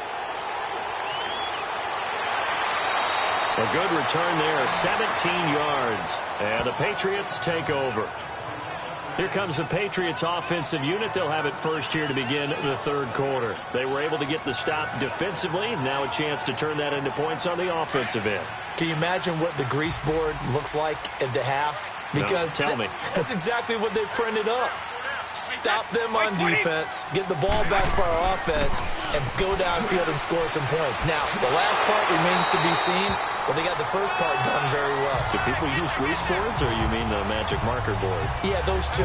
A good return there, 17 yards. And the Patriots take over. Here comes the Patriots offensive unit. They'll have it first here to begin the third quarter. They were able to get the stop defensively. Now a chance to turn that into points on the offensive end. Can you imagine what the grease board looks like at the half? Because no, tell me. That's exactly what they printed up. Stop them on defense, get the ball back for our offense, and go downfield and score some points. Now, the last part remains to be seen, but they got the first part done very well. Do people use grease boards, or you mean the magic marker board? Yeah, those two.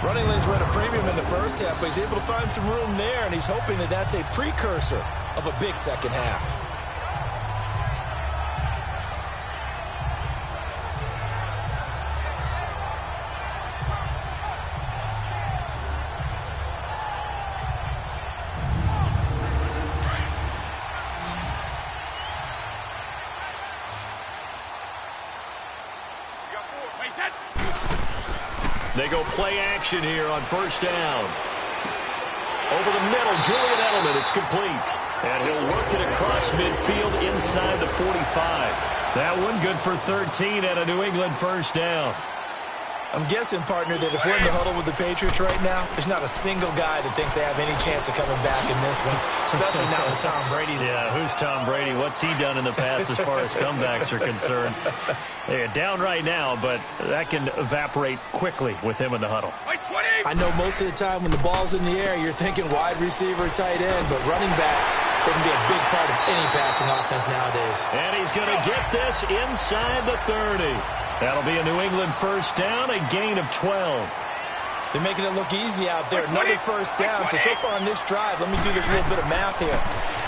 Running lanes were at a premium in the first half, but he's able to find some room there, and he's hoping that that's a precursor of a big second half. They go play action here on first down. Over the middle, Julian Edelman, it's complete. And he'll work it across midfield inside the 45. That one good for 13 at a New England first down. I'm guessing, partner, that if we're in the huddle with the Patriots right now, there's not a single guy that thinks they have any chance of coming back in this one, especially not with Tom Brady. Yeah, who's Tom Brady? What's he done in the past as far as comebacks are concerned? They're down right now, but that can evaporate quickly with him in the huddle. I know most of the time when the ball's in the air, you're thinking wide receiver, tight end, but running backs, they can be a big part of any passing offense nowadays. And he's going to get this inside the 30. That'll be a New England first down, a gain of 12. They're making it look easy out there. Another first down. So far on this drive, let me do this little bit of math here.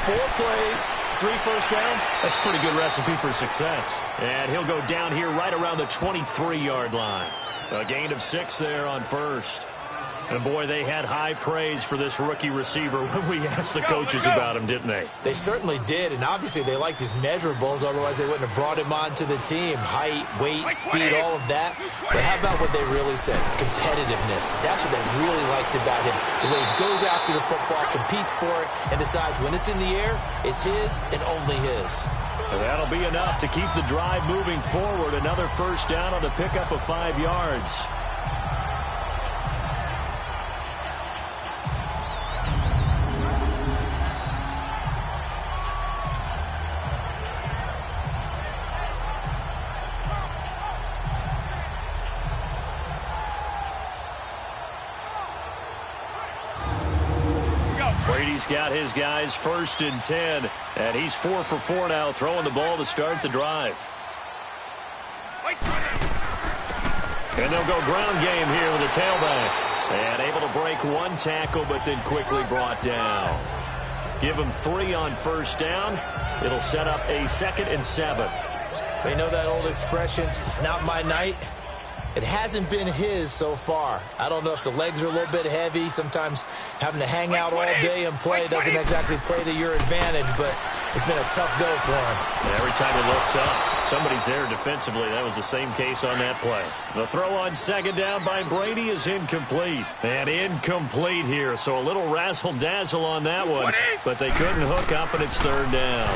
4 plays, 3 first downs. That's a pretty good recipe for success. And he'll go down here right around the 23-yard line. A gain of 6 there on first. And, boy, they had high praise for this rookie receiver when we asked the coaches about him, didn't they? They certainly did, and obviously they liked his measurables. Otherwise, they wouldn't have brought him onto the team. Height, weight, speed, all of that. But how about what they really said? Competitiveness. That's what they really liked about him. The way he goes after the football, competes for it, and decides when it's in the air, it's his and only his. And that'll be enough to keep the drive moving forward. Another first down on the pickup of 5 yards. Brady's got his guys first and 10, and he's 4 for 4 now, throwing the ball to start the drive. And they'll go ground game here with a tailback. And able to break 1 tackle, but then quickly brought down. Give him 3 on first down. It'll set up a 2nd and 7. They know that old expression, it's not my night. It hasn't been his so far. I don't know if the legs are a little bit heavy. Sometimes having to hang out all day and play doesn't exactly play to your advantage, but it's been a tough go for him. And every time he looks up, somebody's there defensively. That was the same case on that play. The throw on 2nd down by Brady is incomplete. And incomplete here, so a little razzle-dazzle on that one. But they couldn't hook up, and it's 3rd down.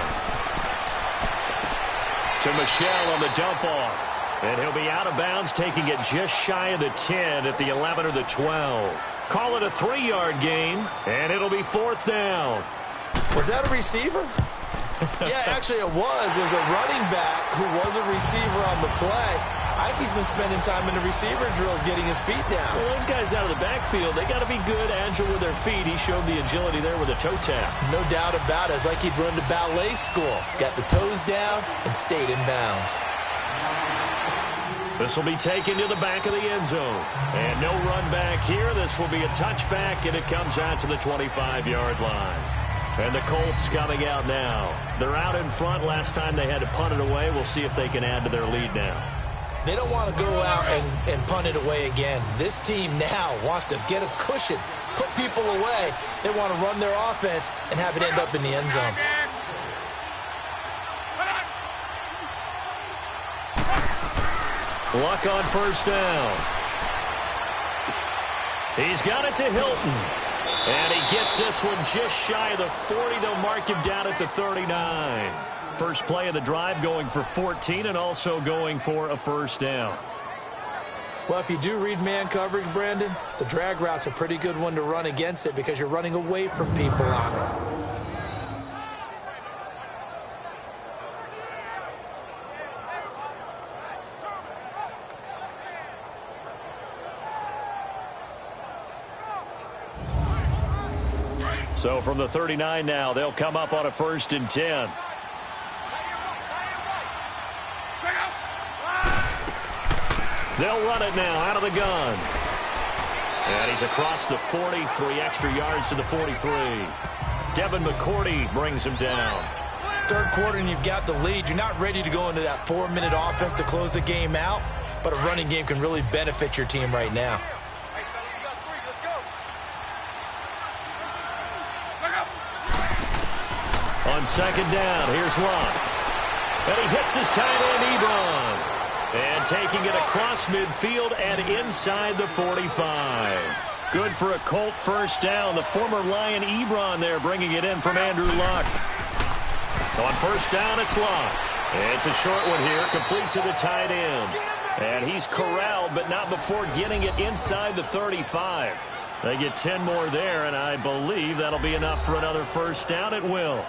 To Michel on the dump-off. And he'll be out of bounds, taking it just shy of the 10 at the 11 or the 12. Call it a 3-yard gain, and it'll be 4th down. Was that a receiver? Yeah, actually it was. There's a running back who was a receiver on the play. Ike's been spending time in the receiver drills getting his feet down. Well, those guys out of the backfield, they got to be good, agile with their feet. He showed the agility there with a toe tap. No doubt about it. It's like he'd run to ballet school. Got the toes down and stayed in bounds. This will be taken to the back of the end zone. And no run back here. This will be a touchback, and it comes out to the 25-yard line. And the Colts coming out now. They're out in front. Last time they had to punt it away. We'll see if they can add to their lead now. They don't want to go out and punt it away again. This team now wants to get a cushion, put people away. They want to run their offense and have it end up in the end zone. Luck on first down. He's got it to Hilton. And he gets this one just shy of the 40. They'll mark him down at the 39. First play of the drive going for 14 and also going for a first down. Well, if you do read man coverage, Brandon, the drag route's a pretty good one to run against it because you're running away from people on it. So from the 39 now, they'll come up on a 1st and 10. They'll run it now out of the gun. And he's across the 40, 3 extra yards to the 43. Devin McCourty brings him down. Third quarter and you've got the lead. You're not ready to go into that 4-minute offense to close the game out, but a running game can really benefit your team right now. On second down, here's Luck. And he hits his tight end, Ebron. And taking it across midfield and inside the 45. Good for a Colt first down. The former Lion Ebron there bringing it in from Andrew Luck. On first down, it's Luck. It's a short one here, complete to the tight end. And he's corralled, but not before getting it inside the 35. They get 10 more there, and I believe that'll be enough for another first down. It will.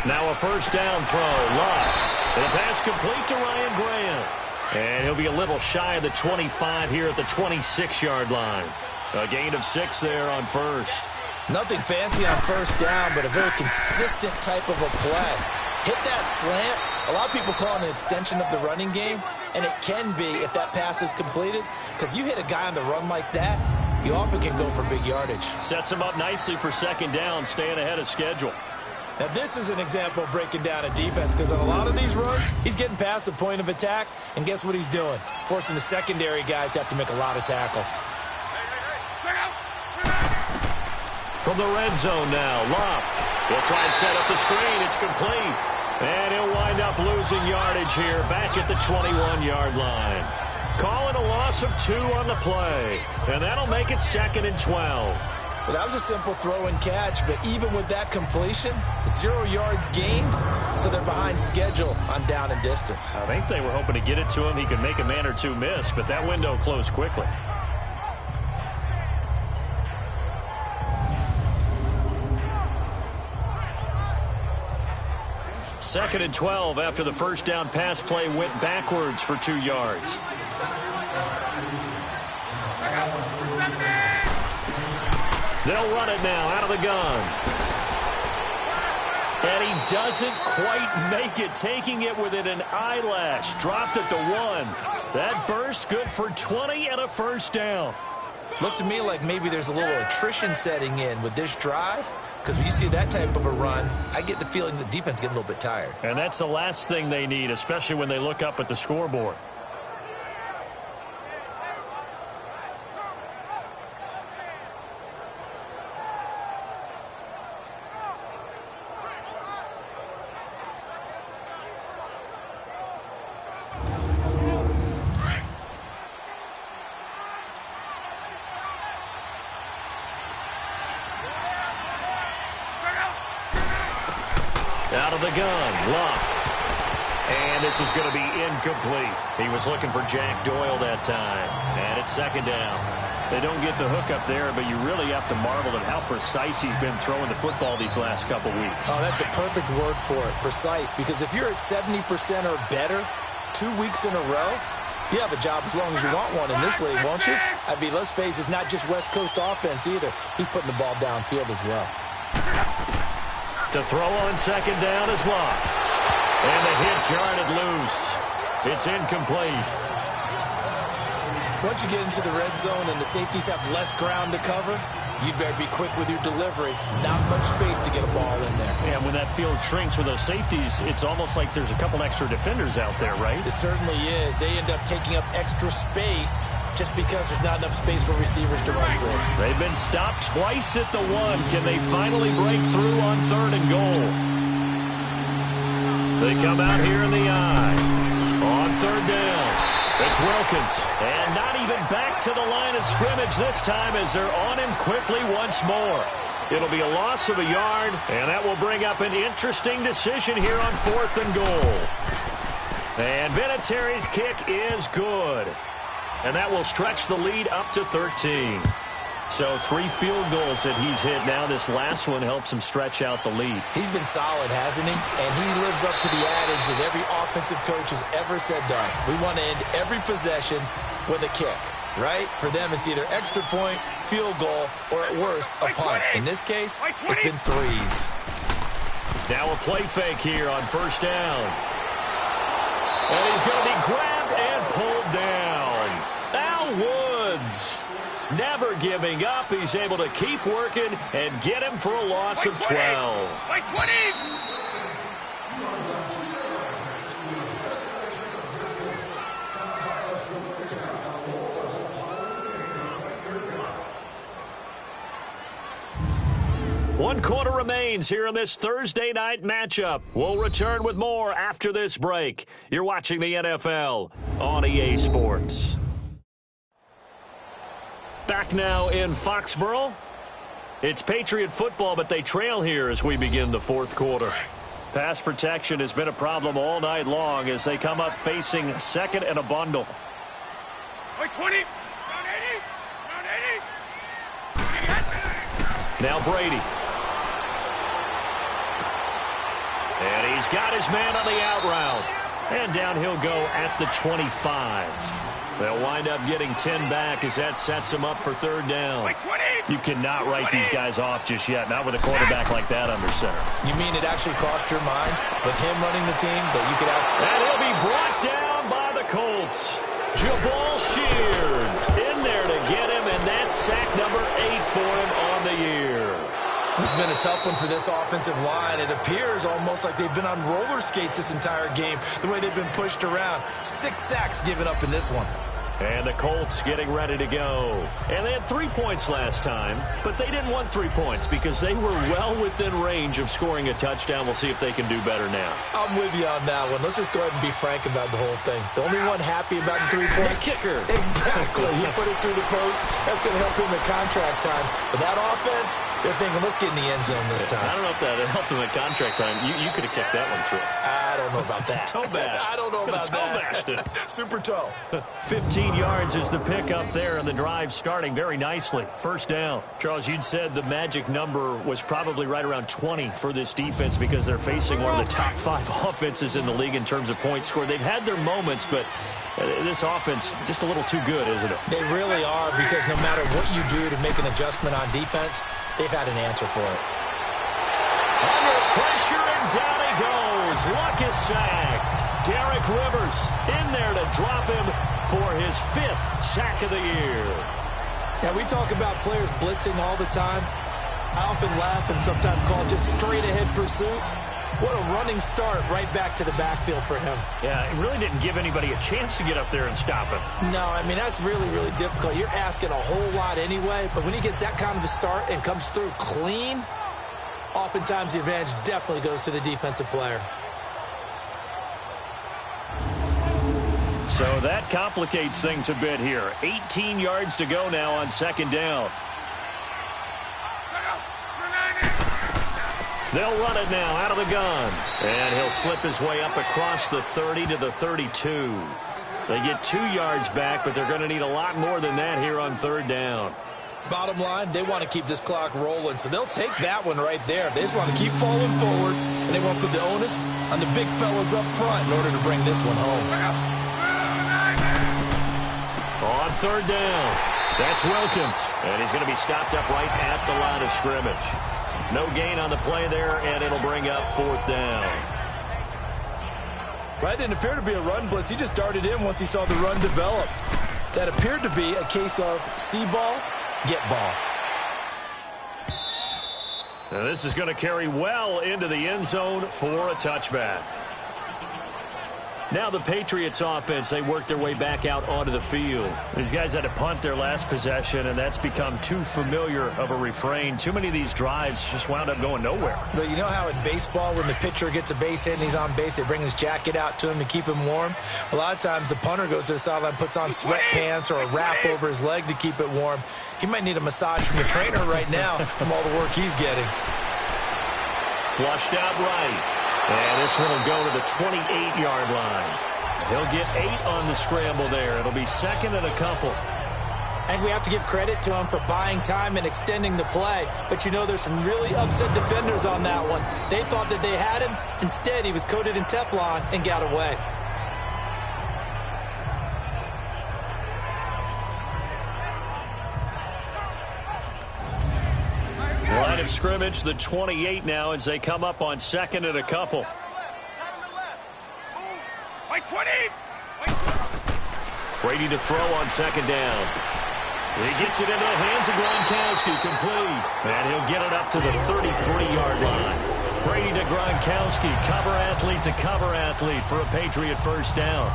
Now a first down throw. Luck. The pass complete to Ryan Grant. And he'll be a little shy of the 25 here at the 26-yard line. A gain of 6 there on first. Nothing fancy on first down, but a very consistent type of a play. Hit that slant. A lot of people call it an extension of the running game, and it can be if that pass is completed. Because you hit a guy on the run like that, you often can go for big yardage. Sets him up nicely for second down, staying ahead of schedule. Now, this is an example of breaking down a defense because on a lot of these runs, he's getting past the point of attack, and guess what he's doing? Forcing the secondary guys to have to make a lot of tackles. From the red zone now, Luck. He'll try and set up the screen. It's complete. And he'll wind up losing yardage here back at the 21-yard line. Calling a loss of 2 on the play. And that'll make it 2nd and 12. Well, that was a simple throw and catch, but even with that completion, 0 yards gained, so they're behind schedule on down and distance. I think they were hoping to get it to him. He could make a man or two miss, but that window closed quickly. Second and 12 after the first down pass play went backwards for 2 yards. They'll run it now out of the gun. And he doesn't quite make it, taking it within an eyelash. Dropped at the 1. That burst good for 20 and a first down. Looks to me like maybe there's a little attrition setting in with this drive, because when you see that type of a run, I get the feeling the defense getting a little bit tired. And that's the last thing they need, especially when they look up at the scoreboard. Out of the gun, Luck. And this is going to be incomplete. He was looking for Jack Doyle that time. And it's second down. They don't get the hook up there, but you really have to marvel at how precise he's been throwing the football these last couple weeks. Oh, that's the perfect word for it, precise. Because if you're at 70% or better 2 weeks in a row, you have a job as long as you want one in this league, won't you? I mean, let's face it, it's not just West Coast offense either. He's putting the ball downfield as well. To throw on second down is Luck. And the hit jarred it loose. It's incomplete. Once you get into the red zone and the safeties have less ground to cover, you'd better be quick with your delivery. Not much space to get a ball in there. And when that field shrinks with those safeties, it's almost like there's a couple extra defenders out there, right? It certainly is. They end up taking up extra space just because there's not enough space for receivers to run through. They've been stopped twice at the 1. Can they finally break through on 3rd and goal? They come out here in the eye. On 3rd down. It's Wilkins, and not even back to the line of scrimmage this time as they're on him quickly once more. It'll be a loss of a yard, and that will bring up an interesting decision here on 4th and goal. And Vinatieri's kick is good, and that will stretch the lead up to 13. So 3 field goals that he's hit now. This last one helps him stretch out the lead. He's been solid, hasn't he? And he lives up to the adage that every offensive coach has ever said to us. We want to end every possession with a kick, right? For them, it's either extra point, field goal, or at worst, a punt. In this case, it's been 3s. Now a play fake here on 1st down. And he's going to be grabbed and pulled down. Al Woods. Never giving up. He's able to keep working and get him for a loss of 12. Fight 20! One quarter remains here in this Thursday night matchup. We'll return with more after this break. You're watching the NFL on EA Sports. Back now in Foxborough. It's Patriot football, but they trail here as we begin the 4th quarter. Pass protection has been a problem all night long as they come up facing 2nd and a bundle. Fight 20! Round 80! Round 80! Now Brady. And he's got his man on the out route. And down he'll go at the 25. They'll wind up getting 10 back as that sets them up for 3rd down. You cannot write these guys off just yet, not with a quarterback like that under center. You mean it actually crossed your mind with him running the team that you could have? And he'll be brought down by the Colts. Jabal Sheard in there to get him, and that's sack number 8 for him on the year. This has been a tough one for this offensive line. It appears almost like they've been on roller skates this entire game, the way they've been pushed around. 6 sacks given up in this one. And the Colts getting ready to go. And they had 3 points last time, but they didn't want 3 points because they were well within range of scoring a touchdown. We'll see if they can do better now. I'm with you on that one. Let's just go ahead and be frank about the whole thing. The only one happy about the 3-point? The kicker. Exactly. He put it through the post. That's going to help him at contract time. But that offense, they're thinking, let's get in the end zone this time. I don't know if that helped him at contract time. You could have kicked that one through. I don't know about that. Toe bash. I don't know about that. Toe bashed it. Super toe. 15 yards is the pick up there, and the drive starting very nicely. 1st down. Charles, you'd said the magic number was probably right around 20 for this defense because they're facing one of the top 5 offenses in the league in terms of points scored. They've had their moments, but this offense just a little too good, isn't it? They really are, because no matter what you do to make an adjustment on defense, they've had an answer for it. Under pressure, and down he goes. Luck is sacked. Derek Rivers in there to drop him for his 5th sack of the year. Yeah, we talk about players blitzing all the time. I often laugh and sometimes call it just straight-ahead pursuit. What a running start right back to the backfield for him. Yeah, it really didn't give anybody a chance to get up there and stop him. No, I mean, that's really, really difficult. You're asking a whole lot anyway, but when he gets that kind of a start and comes through clean, oftentimes the advantage definitely goes to the defensive player. So that complicates things a bit here. 18 yards to go now on 2nd down. They'll run it now out of the gun. And he'll slip his way up across the 30 to the 32. They get 2 yards back, but they're going to need a lot more than that here on 3rd down. Bottom line, they want to keep this clock rolling, so they'll take that one right there. They just want to keep falling forward, and they want to put the onus on the big fellas up front in order to bring this one home. On 3rd down, that's Wilkins, and he's going to be stopped up right at the line of scrimmage. No gain on the play there, and it'll bring up 4th down. That didn't appear to be a run blitz. He just darted in once he saw the run develop. that appeared to be a case of see ball, get ball. Now this is going to carry well into the end zone for a touchback. Now the Patriots offense, they work their way back out onto the field. These guys had to punt their last possession, and that's become too familiar of a refrain. Too many of these drives just wound up going nowhere. But you know how in baseball, when the pitcher gets a base hit and he's on base, they bring his jacket out to him to keep him warm? A lot of times the punter goes to the sideline, puts on sweatpants or a wrap over his leg to keep it warm. He might need a massage from the trainer right now from all the work he's getting. Flushed out right. And this one will go to the 28-yard line. He'll get 8 on the scramble there. It'll be second and a couple. And we have to give credit to him for buying time and extending the play. But you know, there's some really upset defenders on that one. They thought that they had him. Instead, he was coated in Teflon and got away. Line of scrimmage, the 28 now as they come up on second and a couple. White 20. Brady to throw on second down. He gets it into the hands of Gronkowski, complete. And he'll get it up to the 33-yard line. Brady to Gronkowski, cover athlete to cover athlete for a Patriot first down.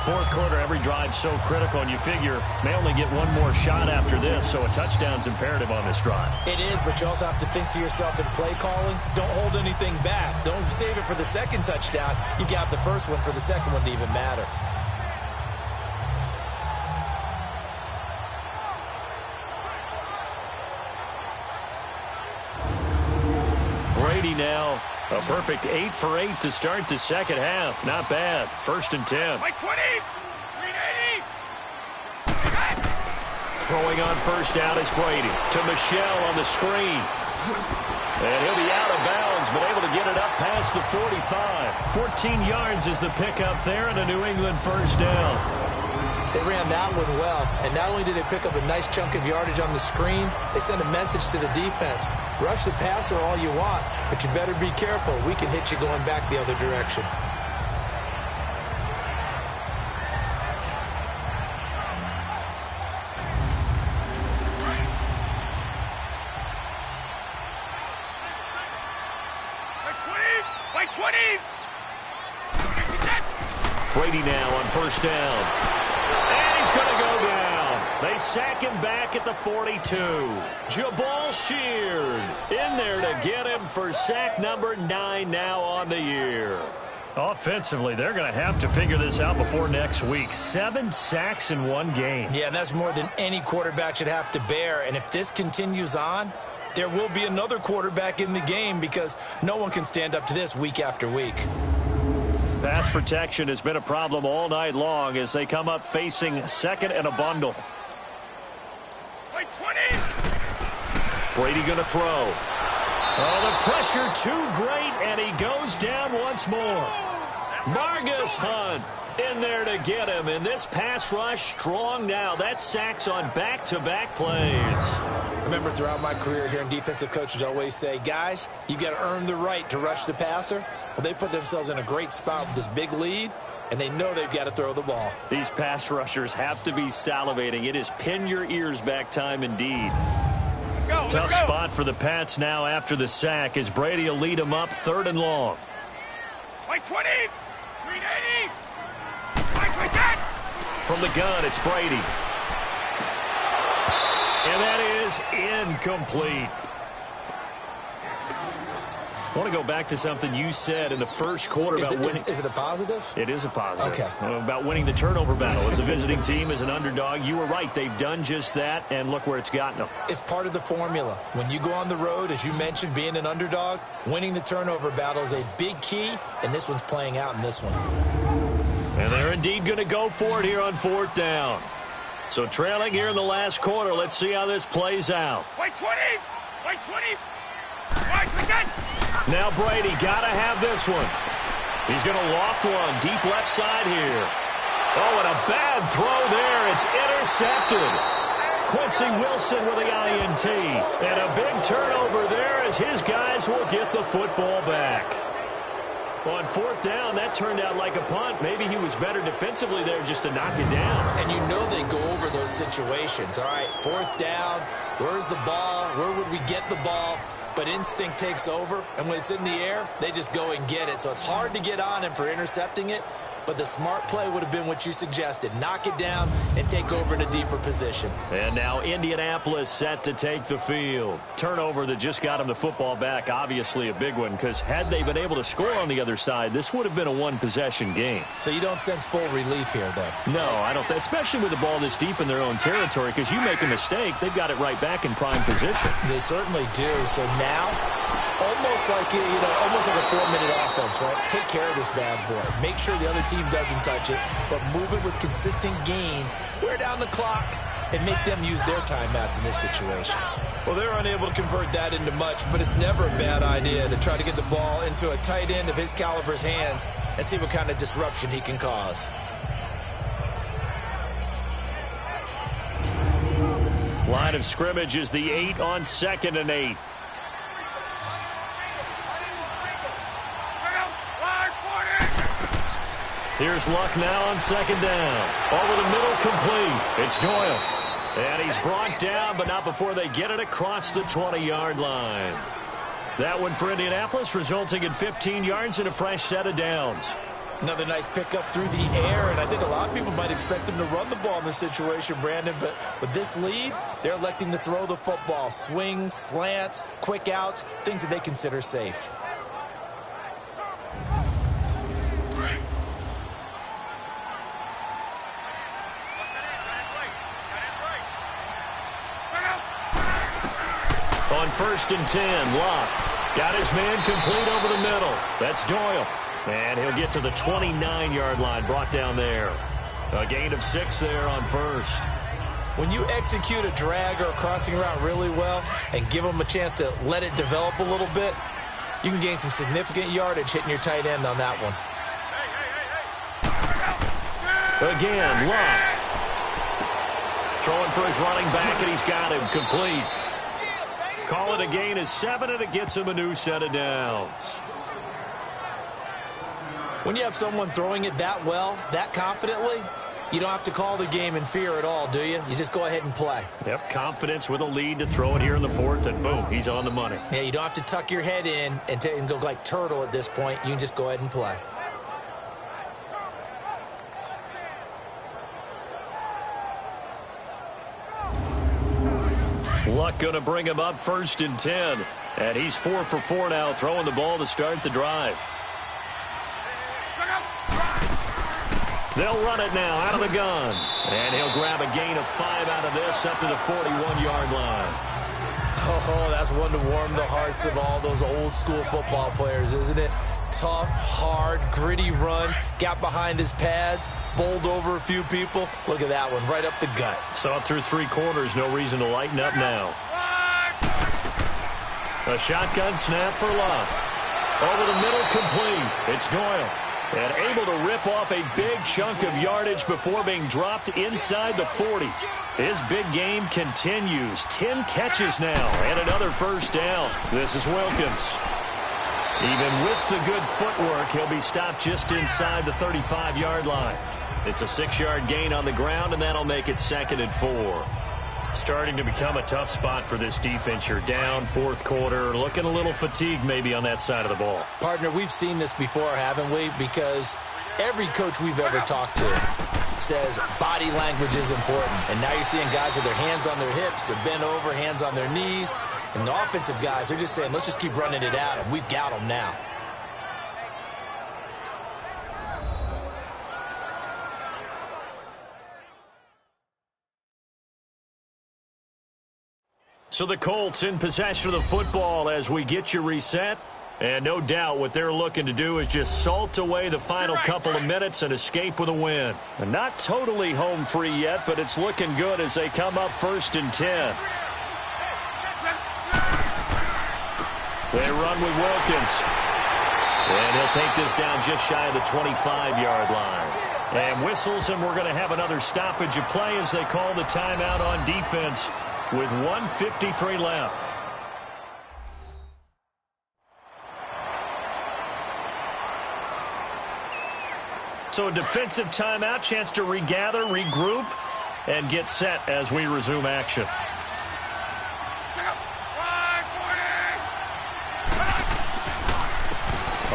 Fourth quarter, every drive so critical, and you figure may only get one more shot after this, so a touchdown's imperative on this drive. It is, but you also have to think to yourself in play calling, don't hold anything back. Don't save it for the second touchdown. You got the first one for the second one to even matter. Brady now, a perfect 8 for 8 to start the second half. Not bad. First and 10. White 20. 380. Throwing on first down is Brady. To Michelle on the screen. And he'll be out of bounds, but able to get it up past the 45. 14 yards is the pickup there, and a New England first down. They ran that one well, and not only did they pick up a nice chunk of yardage on the screen, they sent a message to the defense. Rush the passer all you want, but you better be careful. We can hit you going back the other direction. White 20. Brady now on first down. And he's going to go down. They sack him back at the 42. Jabal Sheard in there to get him for sack number 9 now on the year. Offensively, they're going to have to figure this out before next week. 7 sacks in one game. Yeah, and that's more than any quarterback should have to bear. And if this continues on, there will be another quarterback in the game because no one can stand up to this week after week. Pass protection has been a problem all night long as they come up facing second and a bundle. White 20. Brady going to throw. Oh, the pressure too great, and he goes down once more. Margus Hunt in there to get him, and this pass rush strong now. That sacks on back-to-back plays. Remember, throughout my career here in defensive coaches always say, guys, you got to earn the right to rush the passer. Well, they put themselves in a great spot with this big lead, and they know they've got to throw the ball. These pass rushers have to be salivating. It is pin your ears back time indeed. Tough spot for the Pats now after the sack as Brady will lead them up 3rd and long. White 20. 380. White again. From the gun, it's Brady. And that is incomplete. I want to go back to something you said in the first quarter about winning. Is it a positive? It is a positive. Okay. About winning the turnover battle as a visiting team, as an underdog. You were right. They've done just that, and look where it's gotten them. It's part of the formula. When you go on the road, as you mentioned, being an underdog, winning the turnover battle is a big key, and this one's playing out in this one. And they're indeed going to go for it here on 4th down. So trailing here in the last quarter, let's see how this plays out. White 20. White 20. White again. Now Brady got to have this one. He's going to loft one deep left side here. Oh, and a bad throw there. It's intercepted. Quincy Wilson with the INT. And a big turnover there as his guys will get the football back. On fourth down, that turned out like a punt. Maybe he was better defensively there just to knock it down. And you know they go over those situations. All right, fourth down, where's the ball? Where would we get the ball? But instinct takes over, and when it's in the air, they just go and get it. So it's hard to get on him for intercepting it, but the smart play would have been what you suggested. Knock it down and take over in a deeper position. And now Indianapolis set to take the field. Turnover that just got him the football back, obviously a big one, because had they been able to score on the other side, this would have been a one-possession game. So you don't sense full relief here, then? No, I don't, especially with the ball this deep in their own territory, because you make a mistake, they've got it right back in prime position. They certainly do. So now, almost like almost like a 4-minute offense, right? Take care of this bad boy. Make sure the other team doesn't touch it, but move it with consistent gains. Wear down the clock and make them use their timeouts in this situation. Well, they're unable to convert that into much, but it's never a bad idea to try to get the ball into a tight end of his caliber's hands and see what kind of disruption he can cause. Line of scrimmage is the 8 on 2nd and 8. Here's Luck now on 2nd down. Over the middle, complete. It's Doyle. And he's brought down, but not before they get it across the 20-yard line. That one for Indianapolis, resulting in 15 yards and a fresh set of downs. Another nice pickup through the air, and I think a lot of people might expect them to run the ball in this situation, Brandon, but with this lead, they're electing to throw the football. Swings, slants, quick outs, things that they consider safe. On 1st and 10, Locke got his man complete over the middle. That's Doyle. And he'll get to the 29-yard line, brought down there. A gain of 6 there on 1st. When you execute a drag or a crossing route really well and give them a chance to let it develop a little bit, you can gain some significant yardage hitting your tight end on that one. Again, Locke. Throwing for his running back, and he's got him complete. Call it a gain of 7, and it gets him a new set of downs. When you have someone throwing it that well, that confidently, you don't have to call the game in fear at all, do you? You just go ahead and play. Yep, confidence with a lead to throw it here in the 4th, and boom, he's on the money. Yeah, you don't have to tuck your head in and go like turtle at this point. You can just go ahead and play. Luck going to bring him up 1st and 10. And he's 4 for 4 now, throwing the ball to start the drive. They'll run it now out of the gun. And he'll grab a gain of 5 out of this up to the 41-yard line. Oh, that's one to warm the hearts of all those old school football players, isn't it? Tough, hard, gritty run. Got behind his pads, bowled over a few people. Look at that one, right up the gut. Saw it through 3 quarters. No reason to lighten up now. A shotgun snap for Luck. Over the middle, complete. It's Doyle. And able to rip off a big chunk of yardage before being dropped inside the 40. His big game continues. 10 catches now and another 1st down. This is Wilkins. Even with the good footwork, he'll be stopped just inside the 35-yard line. It's a 6-yard gain on the ground, and that'll make it 2nd and 4. Starting to become a tough spot for this defense. You're down 4th quarter, looking a little fatigued maybe on that side of the ball. Partner, we've seen this before, haven't we? Because every coach we've ever talked to says body language is important. And now you're seeing guys with their hands on their hips, they're bent over, hands on their knees. And the offensive guys, they're just saying, let's just keep running it at them. We've got them now. So the Colts in possession of the football as we get you reset. And no doubt what they're looking to do is just salt away the final couple of minutes and escape with a win. And not totally home free yet, but it's looking good as they come up 1st and 10. They run with Wilkins. And he'll take this down just shy of the 25-yard line. And whistles, and we're going to have another stoppage of play as they call the timeout on defense with 1:53 left. So a defensive timeout, chance to regather, regroup, and get set as we resume action.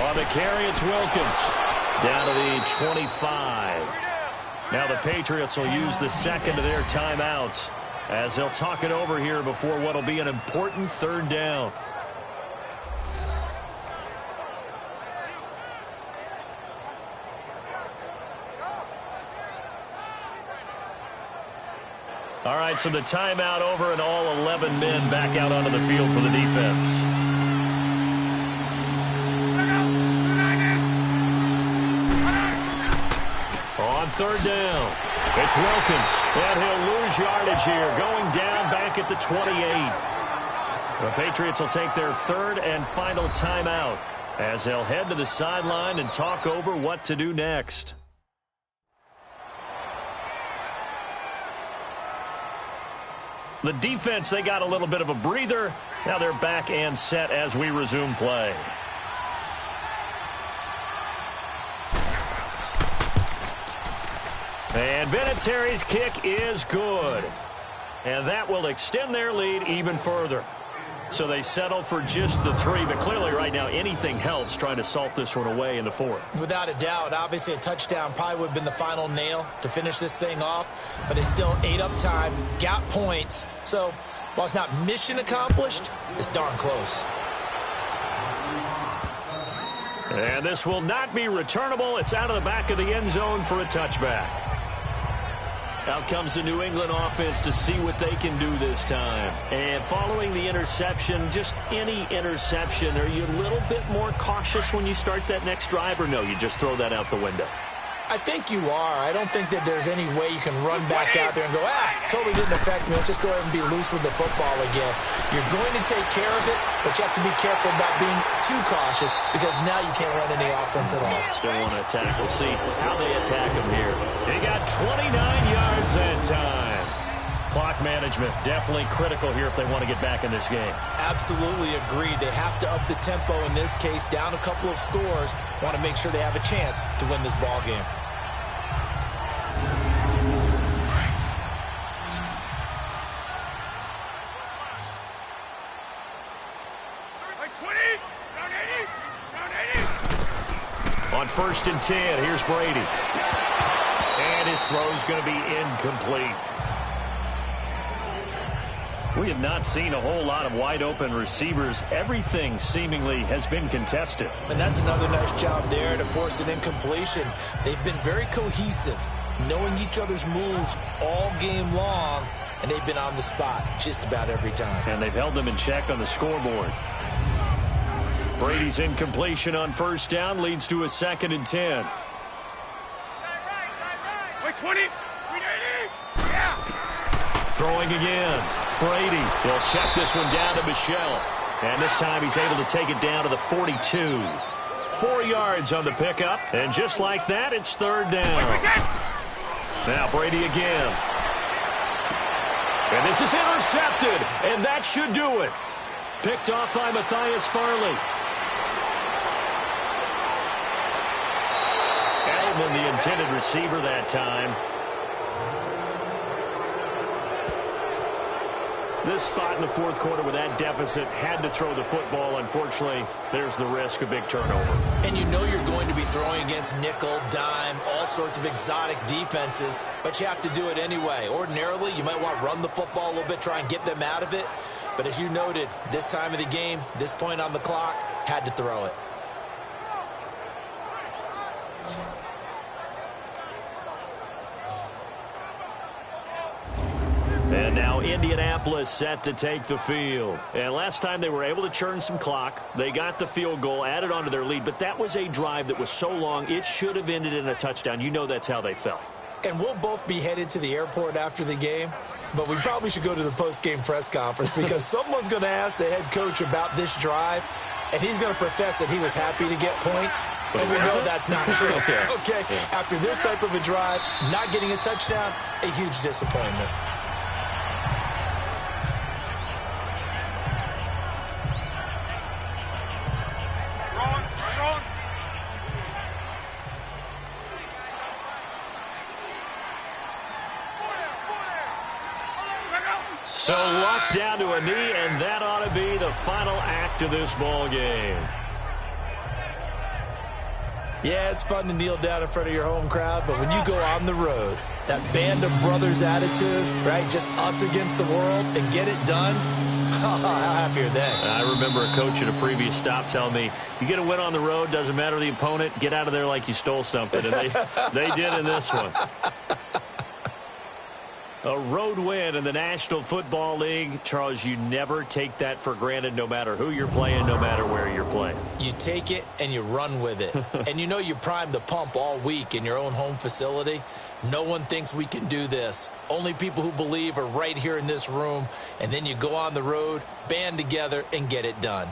On the carry, it's Wilkins. Down to the 25. Now the Patriots will use the second of their timeouts as they'll talk it over here before what will be an important third down. All right, so the timeout over and all 11 men back out onto the field for the defense. On third down, it's Wilkins, and he'll lose yardage here, going down back at the 28. The Patriots will take their third and final timeout as they'll head to the sideline and talk over what to do next. The defense, they got a little bit of a breather. Now they're back and set as we resume play. And Vinatieri's kick is good. And that will extend their lead even further. So they settle for just the 3, but clearly right now anything helps trying to salt this one away in the 4th. Without a doubt, obviously a touchdown probably would have been the final nail to finish this thing off, but they still ate up time, got points. So while it's not mission accomplished, it's darn close. And this will not be returnable. It's out of the back of the end zone for a touchback. Out comes the New England offense to see what they can do this time. And following the interception, just any interception, are you a little bit more cautious when you start that next drive, or no, you just throw that out the window? I think you are. I don't think that there's any way you can run back out there and go, totally didn't affect me. Let's just go ahead and be loose with the football again. You're going to take care of it, but you have to be careful about being too cautious because now you can't run any offense at all. Still want to attack. We'll see how they attack him here. They got 29 yards that time. Clock management definitely critical here if they want to get back in this game. Absolutely agreed. They have to up the tempo in this case, down a couple of scores. Want to make sure they have a chance to win this ball game. On 1st and 10, here's Brady. And his throw's going to be incomplete. We have not seen a whole lot of wide-open receivers. Everything seemingly has been contested. And that's another nice job there to force an incompletion. They've been very cohesive, knowing each other's moves all game long, and they've been on the spot just about every time. And they've held them in check on the scoreboard. Brady's incompletion on 1st down leads to a 2nd and 10. Wait, 20. Yeah. Throwing again. Brady. He'll check this one down to Michel. And this time he's able to take it down to the 42. 4 yards on the pickup. And just like that, it's 3rd down. Now Brady again. And this is intercepted. And that should do it. Picked off by Matthias Farley. Edelman, the intended receiver that time. This spot in the 4th quarter with that deficit, had to throw the football. Unfortunately, there's the risk of big turnover. And you know you're going to be throwing against nickel, dime, all sorts of exotic defenses, but you have to do it anyway. Ordinarily, you might want to run the football a little bit, try and get them out of it. But as you noted, this time of the game, this point on the clock, had to throw it. And now Indianapolis set to take the field. And last time they were able to churn some clock. They got the field goal, added on to their lead. But that was a drive that was so long, it should have ended in a touchdown. You know that's how they felt. And we'll both be headed to the airport after the game. But we probably should go to the post-game press conference because someone's going to ask the head coach about this drive. And he's going to profess that he was happy to get points. And we know that's not true. Okay, after this type of a drive, not getting a touchdown, a huge disappointment. So Luck down to a knee, and that ought to be the final act of this ball game. Yeah, it's fun to kneel down in front of your home crowd, but when you go on the road, that band of brothers attitude, right, just us against the world, and get it done, how happy are they? I remember a coach at a previous stop telling me, you get a win on the road, doesn't matter the opponent, get out of there like you stole something, and they did in this one. A road win in the National Football League. Charles, you never take that for granted no matter who you're playing, no matter where you're playing. You take it and you run with it. And you know you primed the pump all week in your own home facility. No one thinks we can do this. Only people who believe are right here in this room. And then you go on the road, band together, and get it done.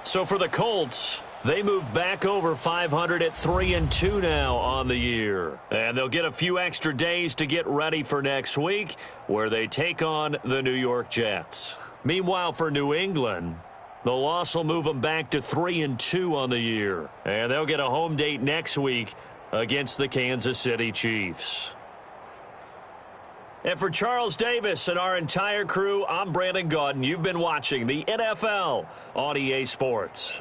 So for the Colts, they move back over 500 at 3-2 now on the year. And they'll get a few extra days to get ready for next week, where they take on the New York Jets. Meanwhile, for New England, the loss will move them back to 3-2 on the year. And they'll get a home date next week against the Kansas City Chiefs. And for Charles Davis and our entire crew, I'm Brandon Gaudin. You've been watching the NFL on EA Sports.